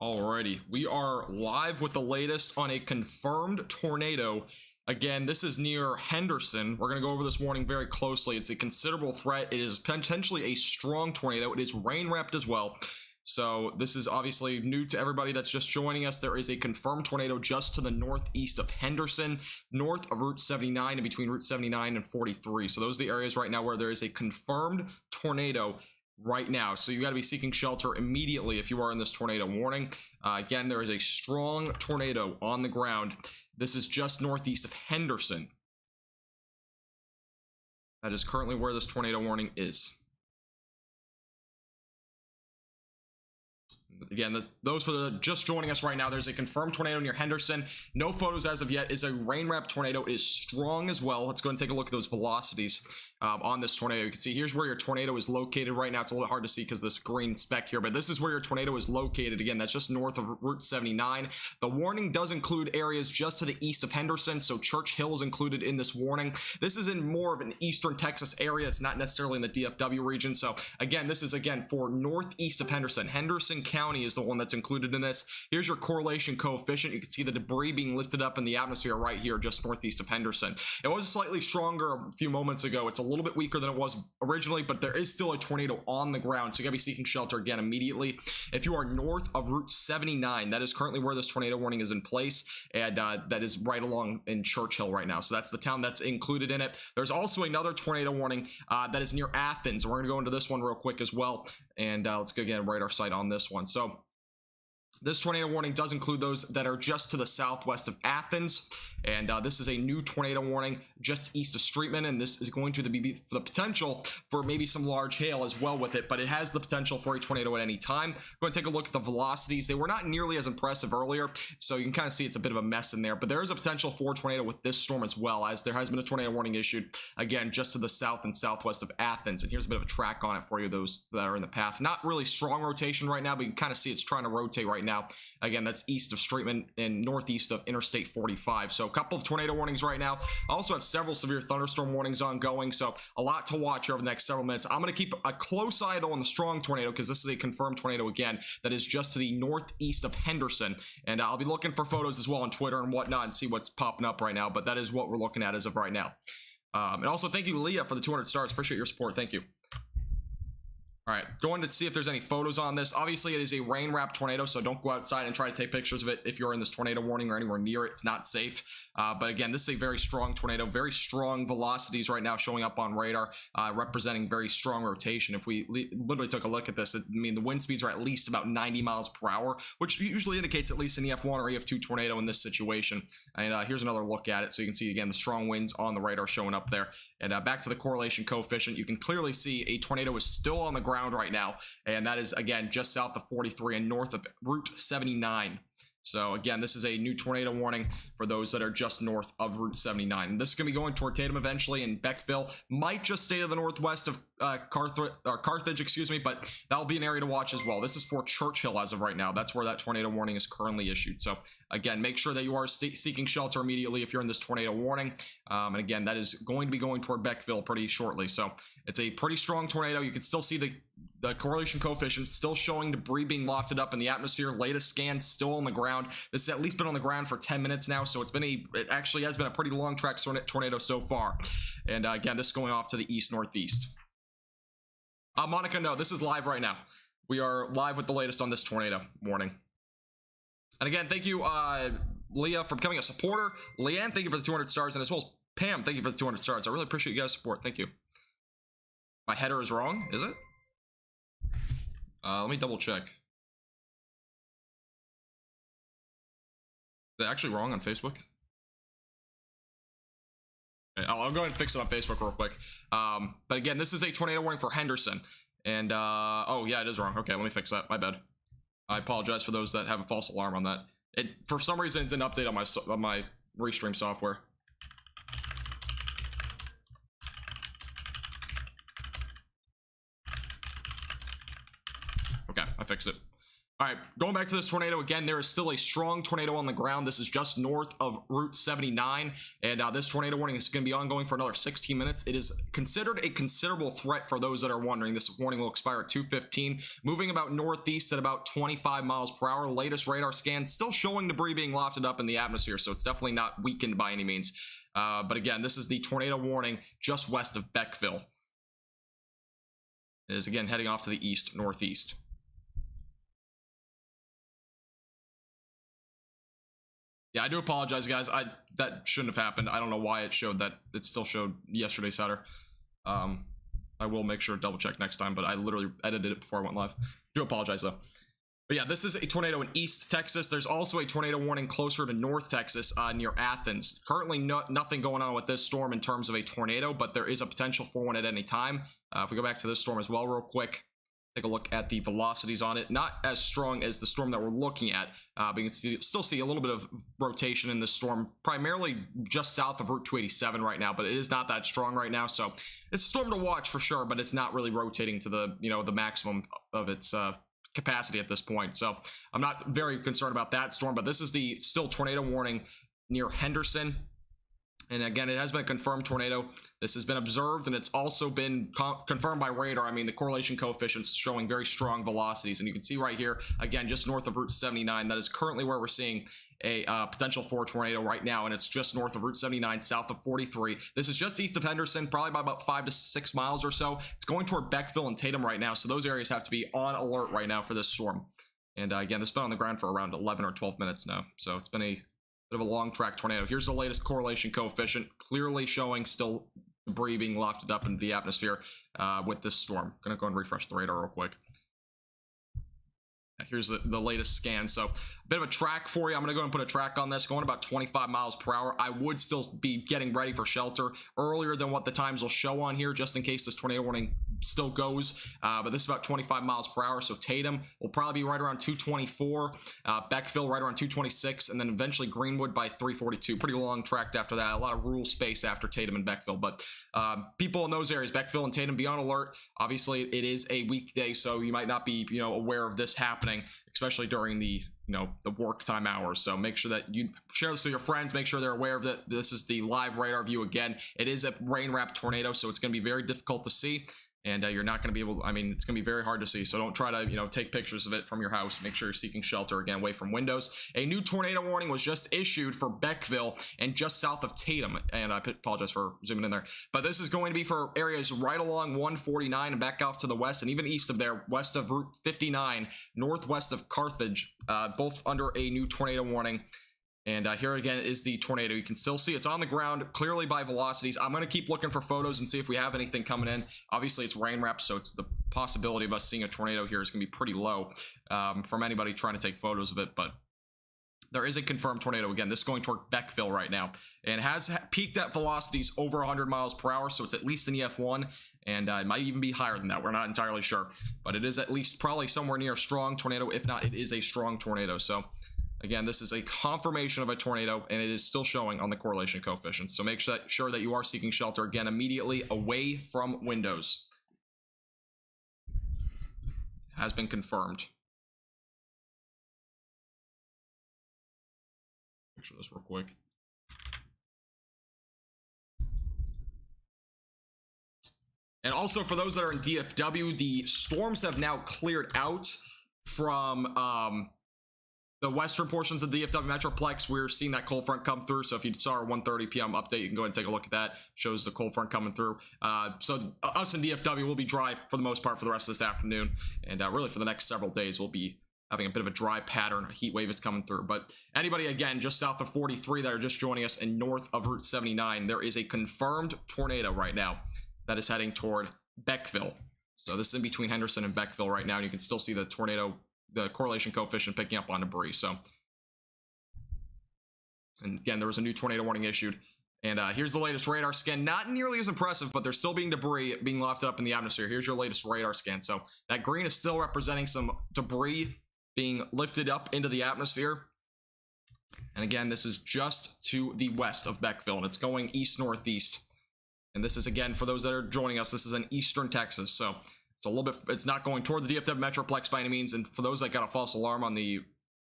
Alrighty, we are live with the latest on a confirmed tornado. Again, this is near Henderson. We're going to go over this warning very closely. It's a considerable threat. It is potentially a strong tornado. It is rain wrapped as well. So this is obviously new to everybody that's just joining us. There is a confirmed tornado just to the northeast of Henderson, north of Route 79 and between Route 79 and 43. So those are the areas right now where there is a confirmed tornado right now. So you got to be seeking shelter immediately if you are in this tornado warning. Again, there is a strong tornado on the ground. This is just northeast of Henderson. That is currently where this tornado warning is. Again, those for the just joining us right now, there's a confirmed tornado near Henderson. No photos as of yet. It's a rain-wrapped tornado. It is strong as well. Let's go and take a look at those velocities on this tornado. You can see here's where your tornado is located right now. It's a little bit hard to see because this green speck here, but this is where your tornado is located. Again, that's just north of Route 79. The warning does include areas just to the east of Henderson, so Church Hill is included in this warning. This is in more of an eastern Texas area. It's not necessarily in the DFW region. So again, this is again for northeast of Henderson. Henderson County is the one that's included in this. Here's your correlation coefficient. You can see the debris being lifted up in the atmosphere right here just northeast of Henderson. It was slightly stronger a few moments ago. It's a little bit weaker than it was originally, but there is still a tornado on the ground, so you gotta be seeking shelter again immediately. If you are north of Route 79, that is currently where this tornado warning is in place, and that is right along in Church Hill right now. So that's the town that's included in it. There's also another tornado warning that is near Athens. We're gonna go into this one real quick as well, and let's go again right our sight on this one. So this tornado warning does include those that are just to the southwest of Athens, and this is a new tornado warning just east of Streetman, and this is going to be the potential for maybe some large hail as well with it, but it has the potential for a tornado at any time. Go and take a look at the velocities. They were not nearly as impressive earlier, so you can kind of see it's a bit of a mess in there, but there is a potential for a tornado with this storm as well, as there has been a tornado warning issued again just to the south and southwest of Athens. And here's a bit of a track on it for you, those that are in the path. Not really strong rotation right now, but you can kind of see it's trying to rotate right now. Again, that's east of Streetman and northeast of Interstate 45. So a couple of tornado warnings right now. I also have several severe thunderstorm warnings ongoing, so a lot to watch here over the next several minutes. I'm going to keep a close eye though on the strong tornado, because this is a confirmed tornado again that is just to the northeast of Henderson, and I'll be looking for photos as well on Twitter and whatnot and see what's popping up right now, but that is what we're looking at as of right now. And also thank you, Leah, for the 200 stars. Appreciate your support. Thank you. All right, going to see if there's any photos on this. Obviously, it is a rain-wrapped tornado, so don't go outside and try to take pictures of it if you're in this tornado warning or anywhere near it. It's not safe. But again, this is a very strong tornado, very strong velocities right now showing up on radar, representing very strong rotation. If we literally took a look at this, I mean, the wind speeds are at least about 90 miles per hour, which usually indicates at least an EF1 or EF2 tornado in this situation. And here's another look at it. So you can see, again, the strong winds on the radar showing up there. And back to the correlation coefficient, you can clearly see a tornado is still on the ground right now, and that is again just south of 43 and north of Route 79. So again, this is a new tornado warning for those that are just north of Route 79. And this is going to be going toward Tatum eventually, and Beckville might just stay to the northwest of Carthage, excuse me, but that'll be an area to watch as well. This is for Church Hill as of right now. That's where that tornado warning is currently issued. So again, make sure that you are seeking shelter immediately if you're in this tornado warning. And again, that is going to be going toward Beckville pretty shortly. So it's a pretty strong tornado. You can still see the correlation coefficient still showing debris being lofted up in the atmosphere. Latest scans still on the ground. This has at least been on the ground for 10 minutes now, so it actually has been a pretty long track tornado so far. And again, this is going off to the east northeast. Monica, no, this is live right now. We are live with the latest on this tornado warning. And again, thank you, Leah, for becoming a supporter. Leanne, thank you for the 200 stars, and as well as Pam, thank you for the 200 stars. I really appreciate you guys' support. Thank you. My header is wrong, is it? Let me double check. Is it actually wrong on Facebook? Okay, I'll go ahead and fix it on Facebook real quick. But again, this is a tornado warning for Henderson. And, oh yeah, it is wrong. Okay, let me fix that. My bad. I apologize for those that have a false alarm on that. For some reason, it's an update on my Restream software. Okay, I fixed it. All right, going back to this tornado again, there is still a strong tornado on the ground. This is just north of Route 79, and this tornado warning is going to be ongoing for another 16 minutes. It is considered a considerable threat for those that are wondering. This warning will expire at 2:15, moving about northeast at about 25 miles per hour. Latest radar scan still showing debris being lofted up in the atmosphere, so it's definitely not weakened by any means. But again, this is the tornado warning just west of Beckville. It is again heading off to the east northeast. Yeah, I do apologize, guys. That shouldn't have happened. I don't know why it showed that. It still showed yesterday's header. I will make sure to double check next time, but I literally edited it before I went live. Do apologize though. But yeah, this is a tornado in East Texas. There's also a tornado warning closer to North Texas near Athens. Currently, nothing going on with this storm in terms of a tornado, but there is a potential for one at any time. If we go back to this storm as well real quick, take a look at the velocities on it. Not as strong as the storm that we're looking at, but you can still see a little bit of rotation in this storm, primarily just south of Route 287 right now, but it is not that strong right now. So it's a storm to watch for sure, but it's not really rotating to the, the maximum of its capacity at this point. So I'm not very concerned about that storm, but this is the still tornado warning near Henderson. And again, it has been a confirmed tornado. This has been observed, and it's also been confirmed by radar. I mean, the correlation coefficients showing very strong velocities. And you can see right here, again, just north of Route 79, that is currently where we're seeing a potential for a tornado right now. And it's just north of Route 79, south of 43. This is just east of Henderson, probably by about 5 to 6 miles or so. It's going toward Beckville and Tatum right now. So those areas have to be on alert right now for this storm. And again, this has been on the ground for around 11 or 12 minutes now. So it's been a bit of a long track tornado. Here's the latest correlation coefficient, clearly showing still debris being lofted up into the atmosphere with this storm. Gonna go and refresh the radar real quick. Here's the latest scan. So a bit of a track for you. I'm going to go and put a track on this going about 25 miles per hour. I would still be getting ready for shelter earlier than what the times will show on here, just in case this tornado warning still goes. But this is about 25 miles per hour. So Tatum will probably be right around 224, Beckville right around 226, and then eventually Greenwood by 342. Pretty long track after that. A lot of rural space after Tatum and Beckville. But people in those areas, Beckville and Tatum, be on alert. Obviously, it is a weekday, so you might not be aware of this happening, especially during the the work time hours. So make sure that you share this with your friends, make sure they're aware of that. This is the live radar view. Again, it is a rain wrapped tornado, so it's going to be very difficult to see, and you're not going to be able to, it's going to be very hard to see. So don't try to take pictures of it from your house. Make sure you're seeking shelter, again, away from windows. A new tornado warning was just issued for Beckville and just south of Tatum, and I apologize for zooming in there, but this is going to be for areas right along 149 and back off to the west, and even east of there, west of Route 59, northwest of Carthage, both under a new tornado warning. And here again is the tornado. You can still see it's on the ground clearly by velocities. I'm going to keep looking for photos and see if we have anything coming in. Obviously, it's rain wrapped, so it's the possibility of us seeing a tornado here is going to be pretty low from anybody trying to take photos of it. But there is a confirmed tornado. Again, this is going toward Beckville right now, and has peaked at velocities over 100 miles per hour, so it's at least an EF1, and it might even be higher than that. We're not entirely sure, but it is at least probably somewhere near a strong tornado. If not, it is a strong tornado. So again, this is a confirmation of a tornado, and it is still showing on the correlation coefficient. So make sure that you are seeking shelter, again, immediately away from windows. Has been confirmed. Picture this real quick. And also, for those that are in DFW, the storms have now cleared out from the western portions of the DFW Metroplex. We're seeing that cold front come through. So if you saw our 1:30 p.m. update, you can go ahead and take a look at that. Shows the cold front coming through. So us in DFW will be dry for the most part for the rest of this afternoon. And really for the next several days, we'll be having a bit of a dry pattern. A heat wave is coming through. But anybody, again, just south of 43 that are just joining us and north of Route 79, there is a confirmed tornado right now that is heading toward Beckville. So this is in between Henderson and Beckville right now. And you can still see the tornado, the correlation coefficient picking up on debris. So, and again, there was a new tornado warning issued. And here's the latest radar scan. Not nearly as impressive, but there's still being debris being lofted up in the atmosphere. Here's your latest radar scan. So that green is still representing some debris being lifted up into the atmosphere. And again, this is just to the west of Beckville, and it's going east-northeast. And this is, again, for those that are joining us, this is in eastern Texas. So It's a little bit, it's not going toward the DFW Metroplex by any means. And for those that got a false alarm on the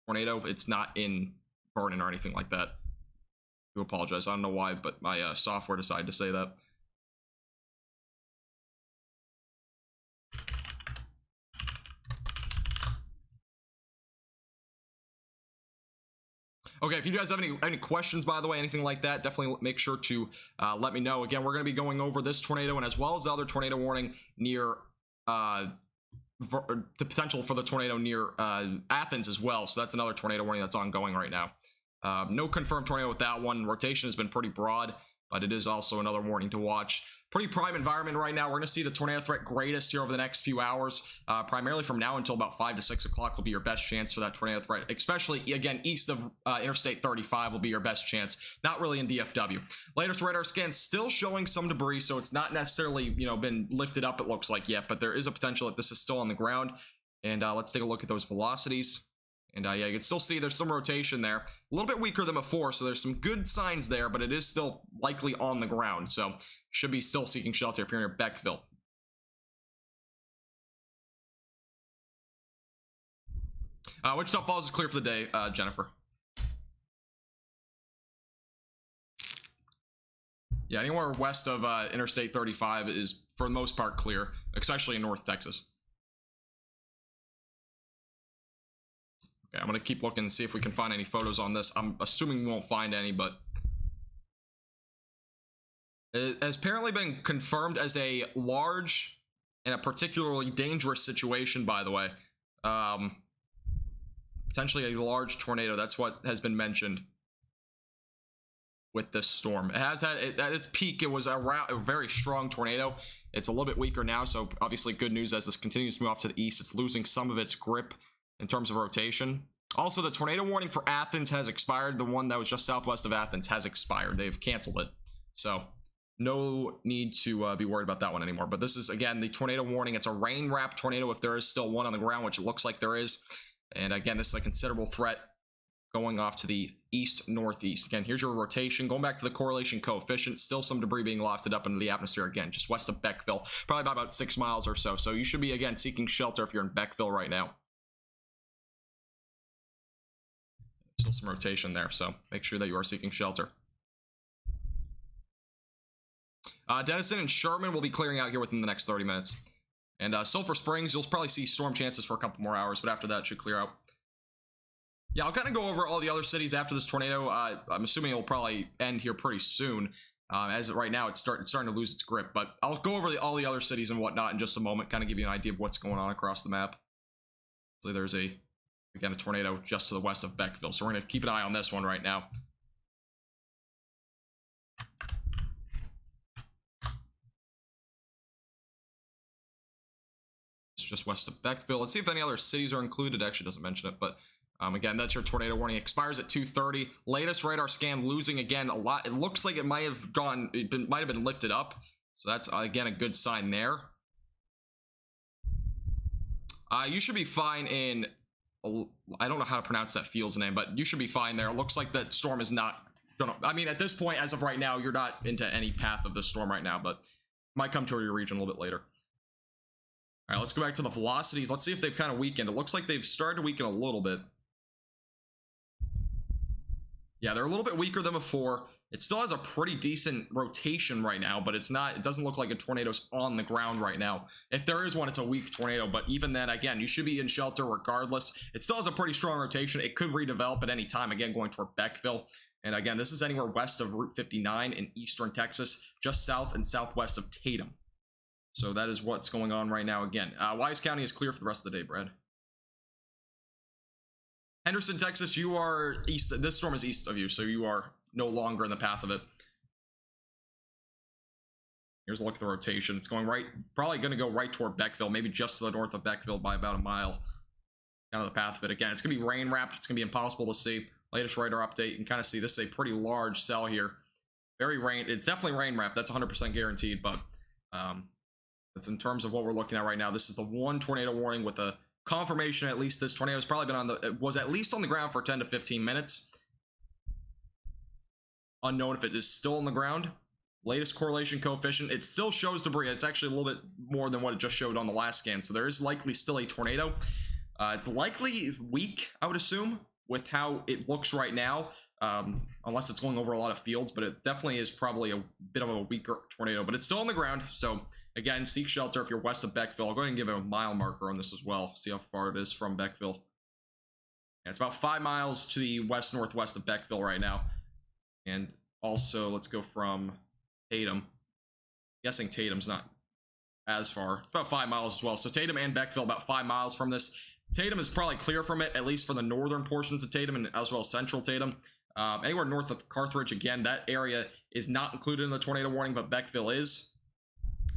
tornado, it's not in Vernon or anything like that. I do apologize. I don't know why, but my software decided to say that. Okay, if you guys have any questions, by the way, anything like that, definitely make sure to let me know. Again, we're going to be going over this tornado and as well as the other tornado warning near the potential for the tornado near Athens as well. So that's another tornado warning that's ongoing right now. No confirmed tornado with that one. Rotation has been pretty broad, but it is also another warning to watch. Pretty prime environment right now. We're going to see the tornado threat greatest here over the next few hours. Primarily from now until about 5 to 6 o'clock will be your best chance for that tornado threat. Especially, again, east of Interstate 35 will be your best chance. Not really in DFW. Latest radar scan still showing some debris, so it's not necessarily, you know, been lifted up, it looks like, yet. But there is a potential that this is still on the ground. And let's take a look at those velocities. And yeah, you can still see there's some rotation there. A little bit weaker than before, so there's some good signs there, but it is still likely on the ground. So should be still seeking shelter if you're near Beckville. Wichita Falls is clear for the day, Jennifer. Yeah, anywhere west of Interstate 35 is, for the most part, clear, especially in North Texas. Okay, I'm going to keep looking and see if we can find any photos on this. I'm assuming we won't find any, but it has apparently been confirmed as a large and a particularly dangerous situation, by the way. Potentially a large tornado. That's what has been mentioned with this storm. It has had, at its peak, it was a very strong tornado. It's a little bit weaker now, so obviously good news as this continues to move off to the east. It's losing some of its grip in terms of rotation. Also, the tornado warning for Athens has expired. The one that was just southwest of Athens has expired. They've canceled it. So no need to be worried about that one anymore. But this is, again, the tornado warning. It's a rain wrap tornado if there is still one on the ground, which it looks like there is. And again, this is a considerable threat going off to the east-northeast. Again, here's your rotation. Going back to the correlation coefficient, still some debris being lofted up into the atmosphere again, just west of Beckville, probably by about 6 miles or so. So you should be, again, seeking shelter if you're in Beckville right now. Still some rotation there, so make sure that you are seeking shelter. Denison and Sherman will be clearing out here within the next 30 minutes. And Sulphur Springs, you'll probably see storm chances for a couple more hours, but after that, it should clear out. Yeah, I'll kind of go over all the other cities after this tornado. I'm assuming it'll probably end here pretty soon. As of right now, it's starting to lose its grip, but I'll go over all the other cities and whatnot in just a moment, kind of give you an idea of what's going on across the map. So there's again, a tornado just to the west of Beckville, so we're going to keep an eye on this one right now. It's just west of Beckville. Let's see if any other cities are included. It actually doesn't mention it, but again, that's your tornado warning. Expires at 2:30. Latest radar scan losing again a lot. It looks like it might have been lifted up, so that's again a good sign there. You should be fine in, I don't know how to pronounce that field's name, but you should be fine there. It looks like that storm is not gonna, I mean, at this point, as of right now, you're not into any path of the storm right now, but might come to your region a little bit later. All right, let's go back to the velocities. Let's see if they've kind of weakened. It looks like they've started to weaken a little bit. Yeah, they're a little bit weaker than before. It still has a pretty decent rotation right now, but it doesn't look like a tornado's on the ground right now. If there is one, it's a weak tornado, but even then, again, you should be in shelter regardless. It still has a pretty strong rotation. It could redevelop at any time, again, going toward Beckville. And again, this is anywhere west of Route 59 in eastern Texas, just south and southwest of Tatum. So that is what's going on right now again. Wise County is clear for the rest of the day, Brad. Henderson, Texas, you are east. This storm is east of you, so you are no longer in the path of it. Here's a look at the rotation. It's going right, probably going to go right toward Beckville, maybe just to the north of Beckville by about a mile. Kind of the path of it. Again, it's going to be rain wrapped. It's going to be impossible to see. Latest radar update. You can kind of see this is a pretty large cell here. It's definitely rain wrapped. That's 100% guaranteed, but that's in terms of what we're looking at right now. This is the one tornado warning with a confirmation. At least this tornado has probably been was at least on the ground for 10 to 15 minutes. Unknown if it is still on the ground. latest correlation coefficient, it still shows debris. It's actually a little bit more than what it just showed on the last scan, so there is likely still a tornado. It's likely weak, I would assume, with how it looks right now, unless it's going over a lot of fields, but it definitely is probably a bit of a weaker tornado, but it's still on the ground. So again, seek shelter if you're west of Beckville. I'll go ahead and give it a mile marker on this as well, see how far it is from Beckville. Yeah, it's about 5 miles to the west northwest of Beckville right now. And also, let's go from Tatum. I'm guessing Tatum's not as far. It's about 5 miles as well. So Tatum and Beckville about 5 miles from this. Tatum is probably clear from it, at least for the northern portions of Tatum and as well as central Tatum. Anywhere north of Carthage, again, that area is not included in the tornado warning, but Beckville is.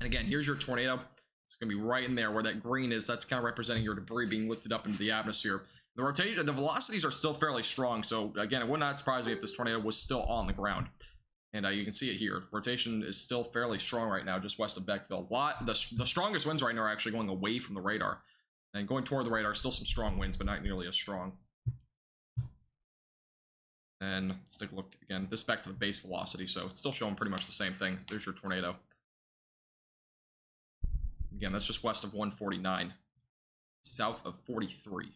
And again, here's your tornado. It's going to be right in there where that green is. That's kind of representing your debris being lifted up into the atmosphere. The rotation, the velocities are still fairly strong. So again, it would not surprise me if this tornado was still on the ground. And you can see it here. Rotation is still fairly strong right now, just west of Beckville. The strongest winds right now are actually going away from the radar. And going toward the radar, still some strong winds, but not nearly as strong. And let's take a look again. This back to the base velocity, so it's still showing pretty much the same thing. There's your tornado. Again, that's just west of 149. South of 43.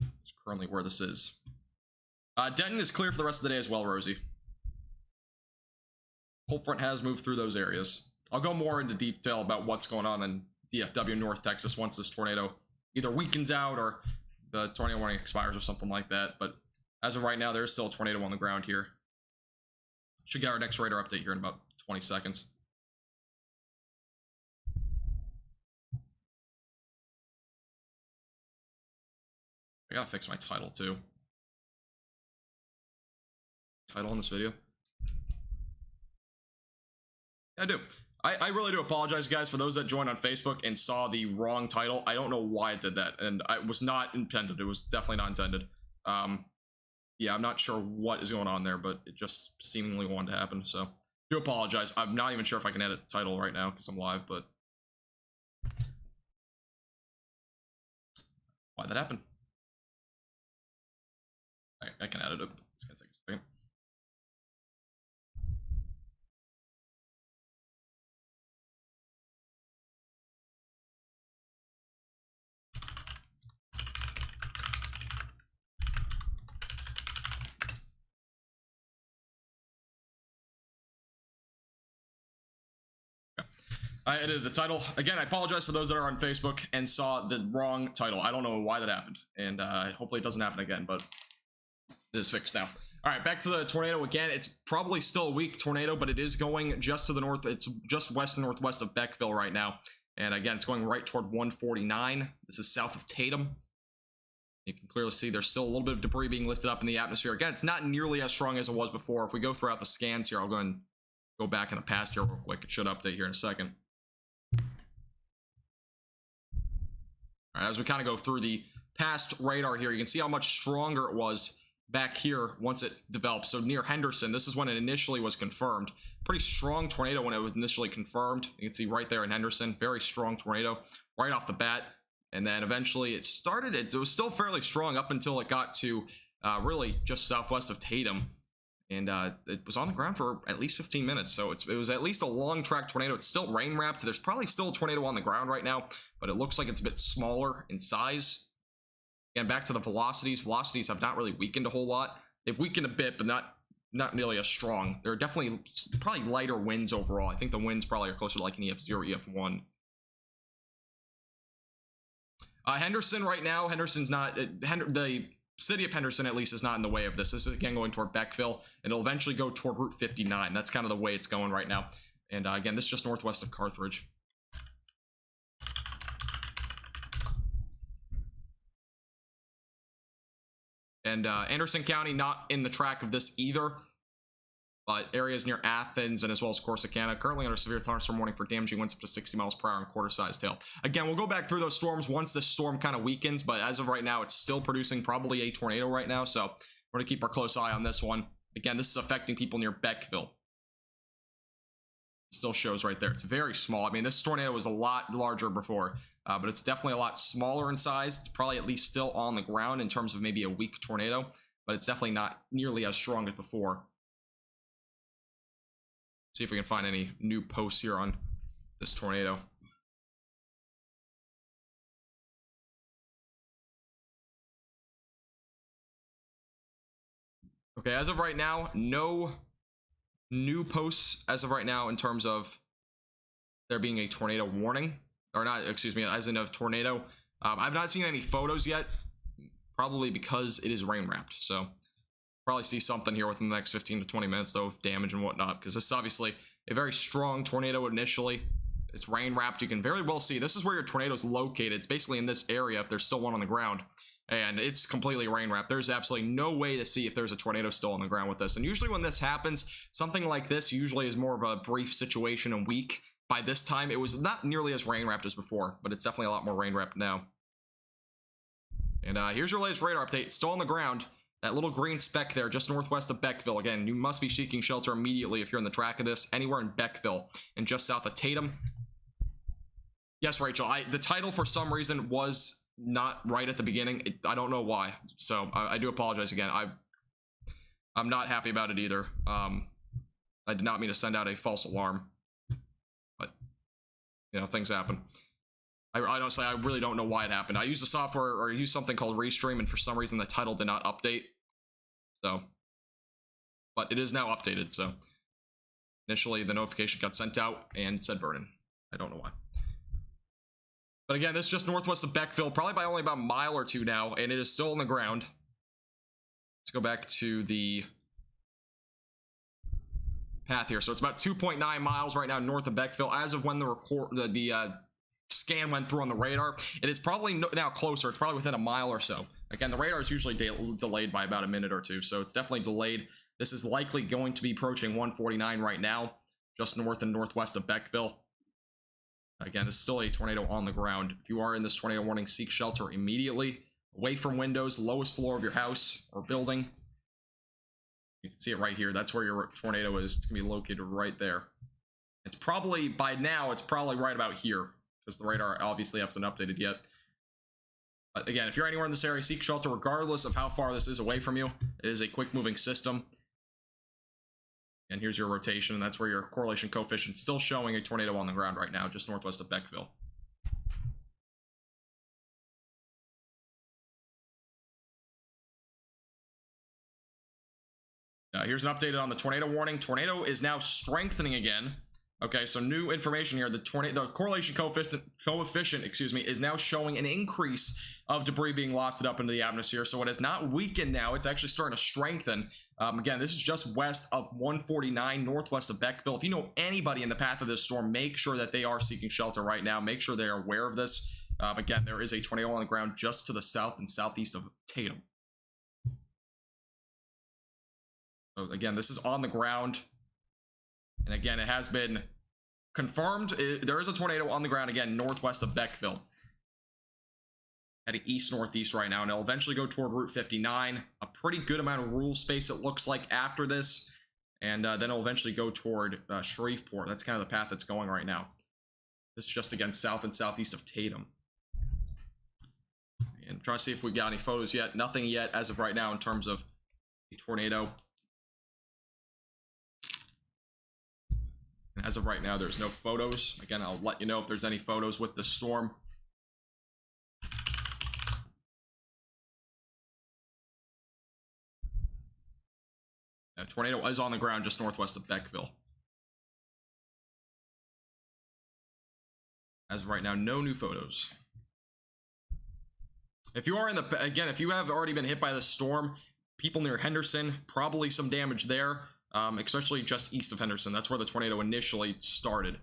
That's currently where this is. Denton is clear for the rest of the day as well, Rosie. Cold front has moved through those areas. I'll go more into detail about what's going on in DFW, North Texas, once this tornado either weakens out or the tornado warning expires or something like that. But as of right now, there's still a tornado on the ground here. Should get our next radar update here in about 20 seconds. I gotta fix my title too. Title in this video. I do. I really do apologize, guys, for those that joined on Facebook and saw the wrong title. I don't know why it did that, and it was not intended. It was definitely not intended. Yeah, I'm not sure what is going on there, but it just seemingly wanted to happen, so do apologize. I'm not even sure if I can edit the title right now because I'm live, but why'd that happen? I can edit it. It's gonna take a second. I edited the title. Again, I apologize for those that are on Facebook and saw the wrong title. I don't know why that happened, and hopefully it doesn't happen again, but it is fixed now. All right, back to the tornado again. It's probably still a weak tornado, but it is going just to the north. It's just west and northwest of Beckville right now. And again, it's going right toward 149. This is south of Tatum. You can clearly see there's still a little bit of debris being lifted up in the atmosphere. Again, it's not nearly as strong as it was before. If we go throughout the scans here, I'll go and go back in the past here real quick. It should update here in a second. All right, as we kind of go through the past radar here, you can see how much stronger it was back here once it developed. So near Henderson, this is when it initially was confirmed. Pretty strong tornado when it was initially confirmed. You can see right there in Henderson, very strong tornado right off the bat. And then eventually it started, it was still fairly strong up until it got to really just southwest of Tatum. And it was on the ground for at least 15 minutes. So it was at least a long track tornado. It's still rain wrapped. There's probably still a tornado on the ground right now, but it looks like it's a bit smaller in size. Again, back to the velocities. Velocities have not really weakened a whole lot. They've weakened a bit, but not nearly as strong. There are definitely probably lighter winds overall. I think the winds probably are closer to like an EF0, EF1. Henderson right now, Henderson's not, the city of Henderson at least is not in the way of this. This is again going toward Beckville, and it'll eventually go toward Route 59. That's kind of the way it's going right now. And again, this is just northwest of Carthage. And Anderson County not in the track of this either, but areas near Athens and as well as Corsicana currently under severe thunderstorm warning for damaging winds up to 60 miles per hour and quarter-sized hail. Again, we'll go back through those storms once this storm kind of weakens, but as of right now, it's still producing probably a tornado right now, so we're going to keep our close eye on this one. Again, this is affecting people near Beckville. It still shows right there. It's very small. I mean, this tornado was a lot larger before, but it's definitely a lot smaller in size. It's probably at least still on the ground in terms of maybe a weak tornado, but it's definitely not nearly as strong as before. See if we can find any new posts here on this tornado. Okay, as of right now, no new posts as of right now in terms of there being a tornado warning. Or not, excuse me, as in a tornado. I've not seen any photos yet, probably because it is rain wrapped. So probably see something here within the next 15 to 20 minutes though of damage and whatnot, because this is obviously a very strong tornado initially. It's rain wrapped. You can very well see this is where your tornado is located. It's basically in this area if there's still one on the ground, and it's completely rain wrapped. There's absolutely no way to see if there's a tornado still on the ground with this. And usually when this happens, something like this usually is more of a brief situation and weak. By this time, it was not nearly as rain wrapped as before, but it's definitely a lot more rain wrapped now. And here's your latest radar update. It's still on the ground. That little green speck there, just northwest of Beckville. Again, you must be seeking shelter immediately if you're in the track of this, anywhere in Beckville, and just south of Tatum. Yes, Rachel, the title for some reason was not right at the beginning. I don't know why, so I do apologize again. I'm not happy about it either. I did not mean to send out a false alarm, but you know, things happen. I honestly, I really don't know why it happened. I used a software, or I used something called Restream, and for some reason the title did not update. So, but it is now updated. So initially the notification got sent out and it said Vernon. I don't know why. But again, this is just northwest of Beckville, probably by only about a mile or two now, and it is still on the ground. Let's go back to the path here. So it's about 2.9 miles right now north of Beckville. As of when the scan went through on the radar, it is probably now closer. It's probably within a mile or so. Again, the radar is usually delayed by about a minute or two, so it's definitely delayed. This is likely going to be approaching 149 right now, just north and northwest of Beckville. Again, this is still a tornado on the ground. If you are in this tornado warning, seek shelter immediately, away from windows, lowest floor of your house or building. You can see it right here. That's where your tornado is. It's gonna be located right there. It's probably, by now, it's probably right about here, because the radar obviously hasn't updated yet. But again, if you're anywhere in this area, seek shelter regardless of how far this is away from you. It is a quick moving system. And here's your rotation, and that's where your correlation coefficient is still showing a tornado on the ground right now, just northwest of Beckville. Here's an update on the tornado warning. Tornado is now strengthening again. Okay, so new information here. The correlation coefficient, excuse me, is now showing an increase of debris being lofted up into the atmosphere. So it is not weakened now. It's actually starting to strengthen. Again, this is just west of 149, northwest of Beckville. If you know anybody in the path of this storm, make sure that they are seeking shelter right now. Make sure they are aware of this. Again, there is a tornado on the ground just to the south and southeast of Tatum. So again, this is on the ground. And again, it has been confirmed. There is a tornado on the ground again, northwest of Beckville. Heading east-northeast right now, and it'll eventually go toward Route 59. A pretty good amount of rule space, it looks like, after this. And then it'll eventually go toward Shreveport. That's kind of the path that's going right now. This is just, again, south and southeast of Tatum. And trying to see if we got any photos yet. Nothing yet as of right now in terms of the tornado. As of right now, there's no photos. Again, I'll let you know if there's any photos with the storm. A tornado is on the ground just northwest of Beckville. As of right now, no new photos. If you are in the, again, if you have already been hit by the storm, people near Henderson, probably some damage there. Especially just east of Henderson. That's where the tornado initially started. It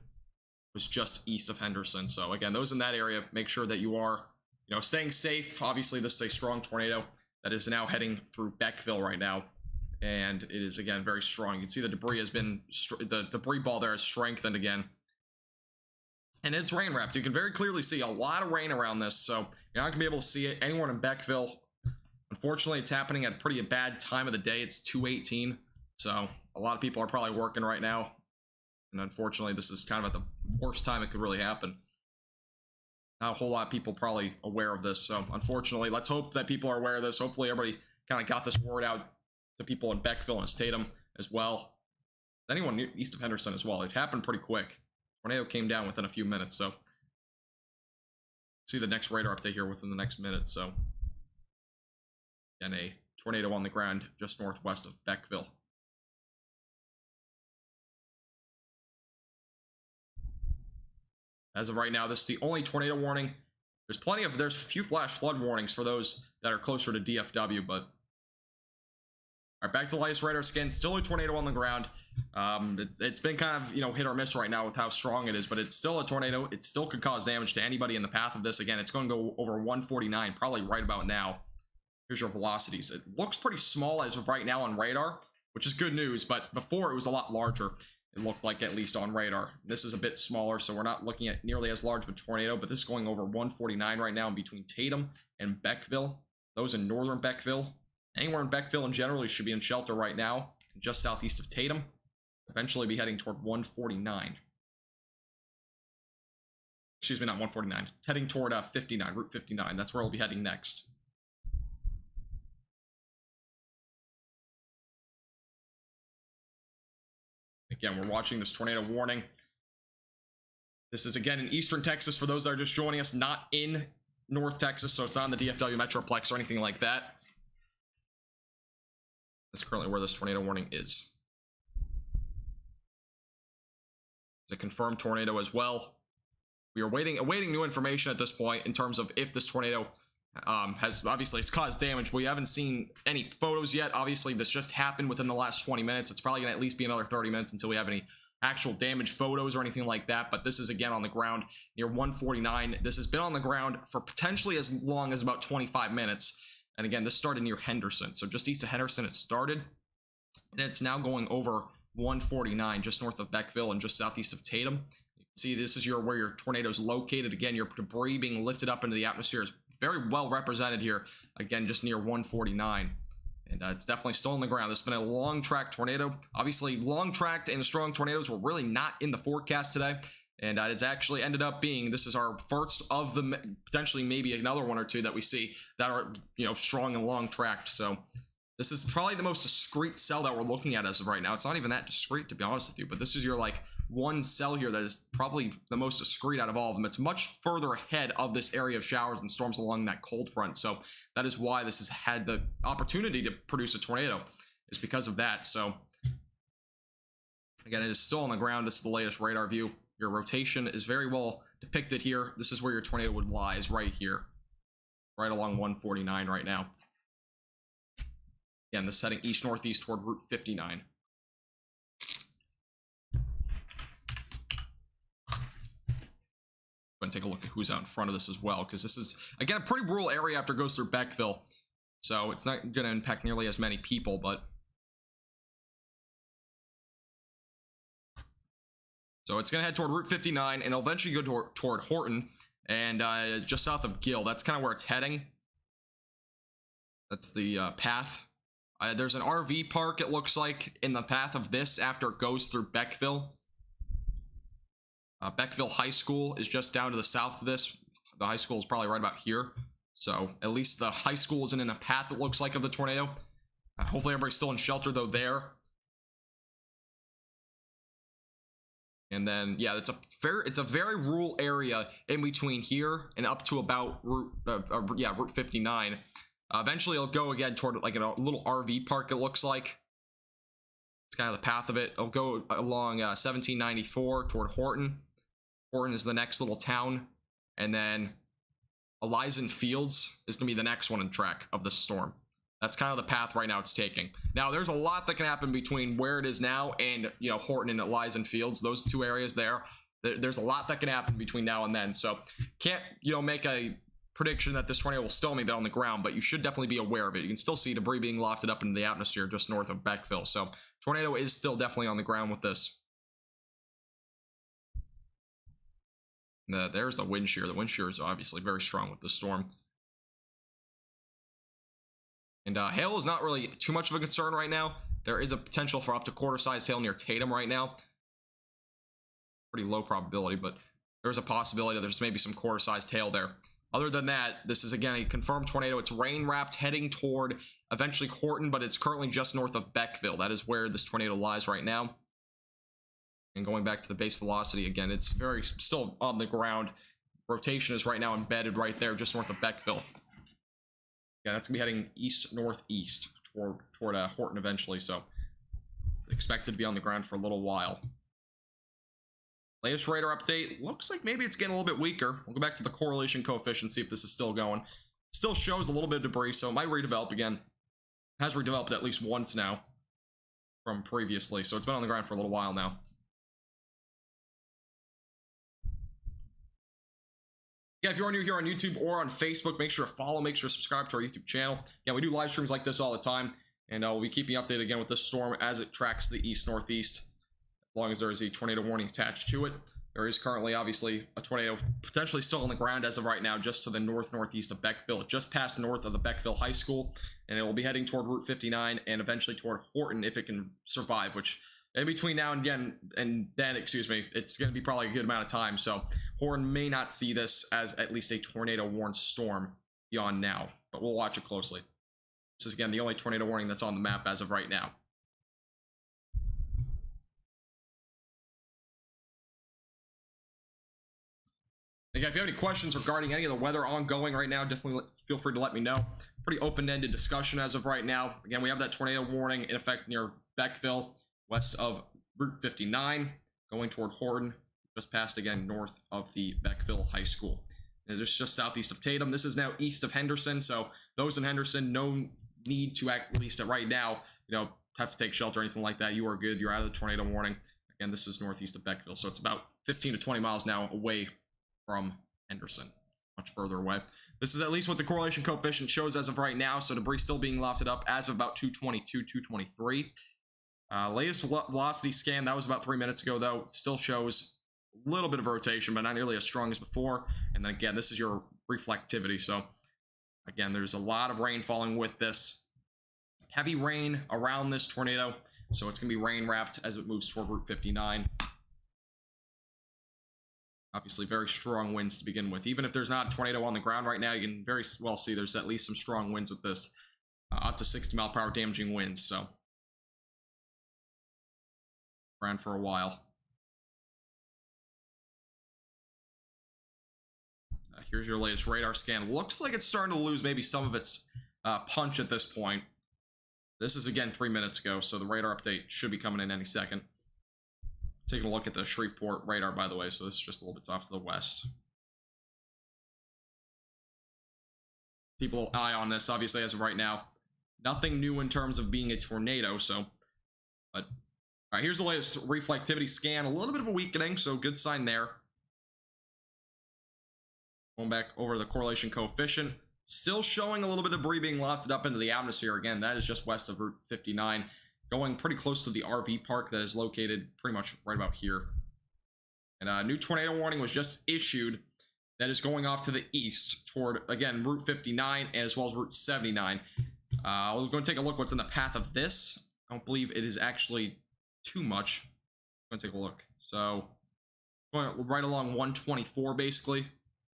was just east of Henderson. So again, those in that area, make sure that you are, you know, staying safe. Obviously, this is a strong tornado that is now heading through Beckville right now, and it is again very strong. You can see the debris has been, the debris ball there has strengthened again, and it's rain wrapped. You can very clearly see a lot of rain around this, so you're not gonna be able to see it. Anyone in Beckville, unfortunately, it's happening at a bad time of the day. It's 2:18. So a lot of people are probably working right now, and unfortunately this is kind of at the worst time it could really happen. Not a whole lot of people probably aware of this, so unfortunately let's hope that people are aware of this. Hopefully everybody kind of got this word out to people in Beckville and Tatum as well. anyone east of Henderson as well. It happened pretty quick. Tornado came down within a few minutes, so see the next radar update here within the next minute. So again, a tornado on the ground just northwest of Beckville. As of right now, this is the only tornado warning. There's a few flash flood warnings for those that are closer to DFW, but all right, back to the latest radar scan. Still a tornado on the ground. It's been kind of, hit or miss right now with how strong it is, but it's still a tornado. It still could cause damage to anybody in the path of this. Again, it's going to go over 149, probably right about now. Here's your velocities. It looks pretty small as of right now on radar, which is good news, but before it was a lot larger. It looked like, at least on radar. This is a bit smaller, so we're not looking at nearly as large of a tornado, but this is going over 149 right now in between Tatum and Beckville. Those in northern Beckville. Anywhere in Beckville in general, you should be in shelter right now, just southeast of Tatum. Eventually be heading toward 149. Excuse me, not 149. Heading toward 59, Route 59. That's where we'll be heading next. Again, we're watching this tornado warning. This is, again, in eastern Texas for those that are just joining us, not in North Texas, so it's not in the DFW Metroplex or anything like that. That's currently where this tornado warning is. It's a confirmed tornado as well. We are awaiting new information at this point in terms of if this tornado has, obviously it's caused damage, but we haven't seen any photos yet. Obviously this just happened within the last 20 minutes. It's probably gonna at least be another 30 minutes until we have any actual damage photos or anything like that. But this is, again, on the ground near 149. This has been on the ground for potentially as long as about 25 minutes. And again, this started near Henderson, so just east of Henderson it started, and it's now going over 149 just north of Beckville and just southeast of Tatum. You can see this is where your tornado is located. Again, your debris being lifted up into the atmosphere is very well represented here, again, just near 149. And it's definitely still on the ground. This has been a long track tornado. Obviously, long tracked and strong tornadoes were really not in the forecast today. And it's actually ended up being, this is our first of the potentially maybe another one or two that we see that are, strong and long tracked. So this is probably the most discrete cell that we're looking at as of right now. It's not even that discrete, to be honest with you, but this is your one cell here that is probably the most discrete out of all of them. It's much further ahead of this area of showers and storms along that cold front. So that is why this has had the opportunity to produce a tornado, is because of that. So again, it is still on the ground. This is the latest radar view. Your rotation is very well depicted here. This is where your tornado would lie, is right here, right along 149 right now. Again, this is heading east-northeast toward Route 59. And take a look at who's out in front of this as well, because this is, again, a pretty rural area after it goes through Beckville, so it's not going to impact nearly as many people. But so it's going to head toward Route 59 and it'll eventually go toward Horton and just south of Gill. That's kind of where it's heading. That's the path. There's an RV park, it looks like, in the path of this after it goes through Beckville. Beckville High School is just down to the south of this. The high school is probably right about here. So at least the high school isn't in the path, it looks like, of the tornado. Hopefully everybody's still in shelter, though, there. And then, yeah, it's a very rural area in between here and up to about Route 59. Eventually, it'll go again toward like a little RV park, it looks like. It's kind of the path of it. It'll go along 1794 toward Horton. Horton is the next little town. And then Elysian Fields is going to be the next one in track of the storm. That's kind of the path right now it's taking. Now, there's a lot that can happen between where it is now and, Horton and Elysian Fields. Those two areas there. There's a lot that can happen between now and then. So, can't, make a prediction that this tornado will still be on the ground, but you should definitely be aware of it. You can still see debris being lofted up into the atmosphere just north of Beckville. So, tornado is still definitely on the ground with this. There's the wind shear. The wind shear is obviously very strong with this storm. And hail is not really too much of a concern right now. There is a potential for up to quarter-sized hail near Tatum right now. Pretty low probability, but there's a possibility that there's maybe some quarter-sized hail there. Other than that, this is, again, a confirmed tornado. It's rain-wrapped, heading toward eventually Horton, but it's currently just north of Beckville. That is where this tornado lies right now. And going back to the base velocity again, it's very still on the ground. Rotation is right now embedded right there, just north of Beckville. Yeah, that's gonna be heading east-northeast toward Horton eventually, so it's expected to be on the ground for a little while. Latest radar update looks like maybe it's getting a little bit weaker. We'll go back to the correlation coefficient, see if this is still going. It still shows a little bit of debris, so it might redevelop again. It has redeveloped at least once now from previously, so it's been on the ground for a little while now. Yeah, if you are new here on YouTube or on Facebook, make sure to follow, make sure to subscribe to our YouTube channel. Yeah, we do live streams like this all the time, and we'll be keeping you updated again with this storm as it tracks the east-northeast, as long as there is a tornado warning attached to it. There is currently, obviously, a tornado potentially still on the ground as of right now, just to the north-northeast of Beckville, just past north of the Beckville High School, and it will be heading toward Route 59 and eventually toward Horton if it can survive, which in between now and then, excuse me, it's going to be probably a good amount of time. So Horton may not see this as at least a tornado warned storm beyond now, but we'll watch it closely. This is again the only tornado warning that's on the map as of right now. Again, if you have any questions regarding any of the weather ongoing right now, definitely feel free to let me know. Pretty open-ended discussion as of right now. Again, we have that tornado warning in effect near Beckville, west of Route 59, going toward Horton, just past again north of the Beckville High School. And it's just southeast of Tatum. This is now east of Henderson, so those in Henderson, no need to, at least right now, have to take shelter or anything like that. You are good. You're out of the tornado warning. Again, this is northeast of Beckville, so it's about 15 to 20 miles now away from Henderson, much further away. This is at least what the correlation coefficient shows as of right now, so debris still being lofted up as of about 222, 223. Latest velocity scan, that was about 3 minutes ago, though. Still shows a little bit of rotation, but not nearly as strong as before. And then again, this is your reflectivity. So again, there's a lot of rain falling with this. Heavy rain around this tornado, so it's going to be rain wrapped as it moves toward Route 59. Obviously, very strong winds to begin with. Even if there's not a tornado on the ground right now, you can very well see there's at least some strong winds with this. Up to 60-mile-per-hour damaging winds, so around for a while. Here's your latest radar scan. Looks like it's starting to lose maybe some of its punch at this point. This is again 3 minutes ago, so the radar update should be coming in any second. Taking a look at the Shreveport radar, by the way, so this is just a little bit off to the west. People eye on this, obviously, as of right now. Nothing new in terms of being a tornado, so, but all right, here's the latest reflectivity scan. A little bit of a weakening, so good sign there. Going back over the correlation coefficient. Still showing a little bit of debris being lofted up into the atmosphere. Again, that is just west of Route 59. Going pretty close to the RV park that is located pretty much right about here. And a new tornado warning was just issued that is going off to the east toward, again, Route 59 and as well as Route 79. We're going to take a look what's in the path of this. I don't believe it is actually too much. I'm gonna take a look. So going right along 124, basically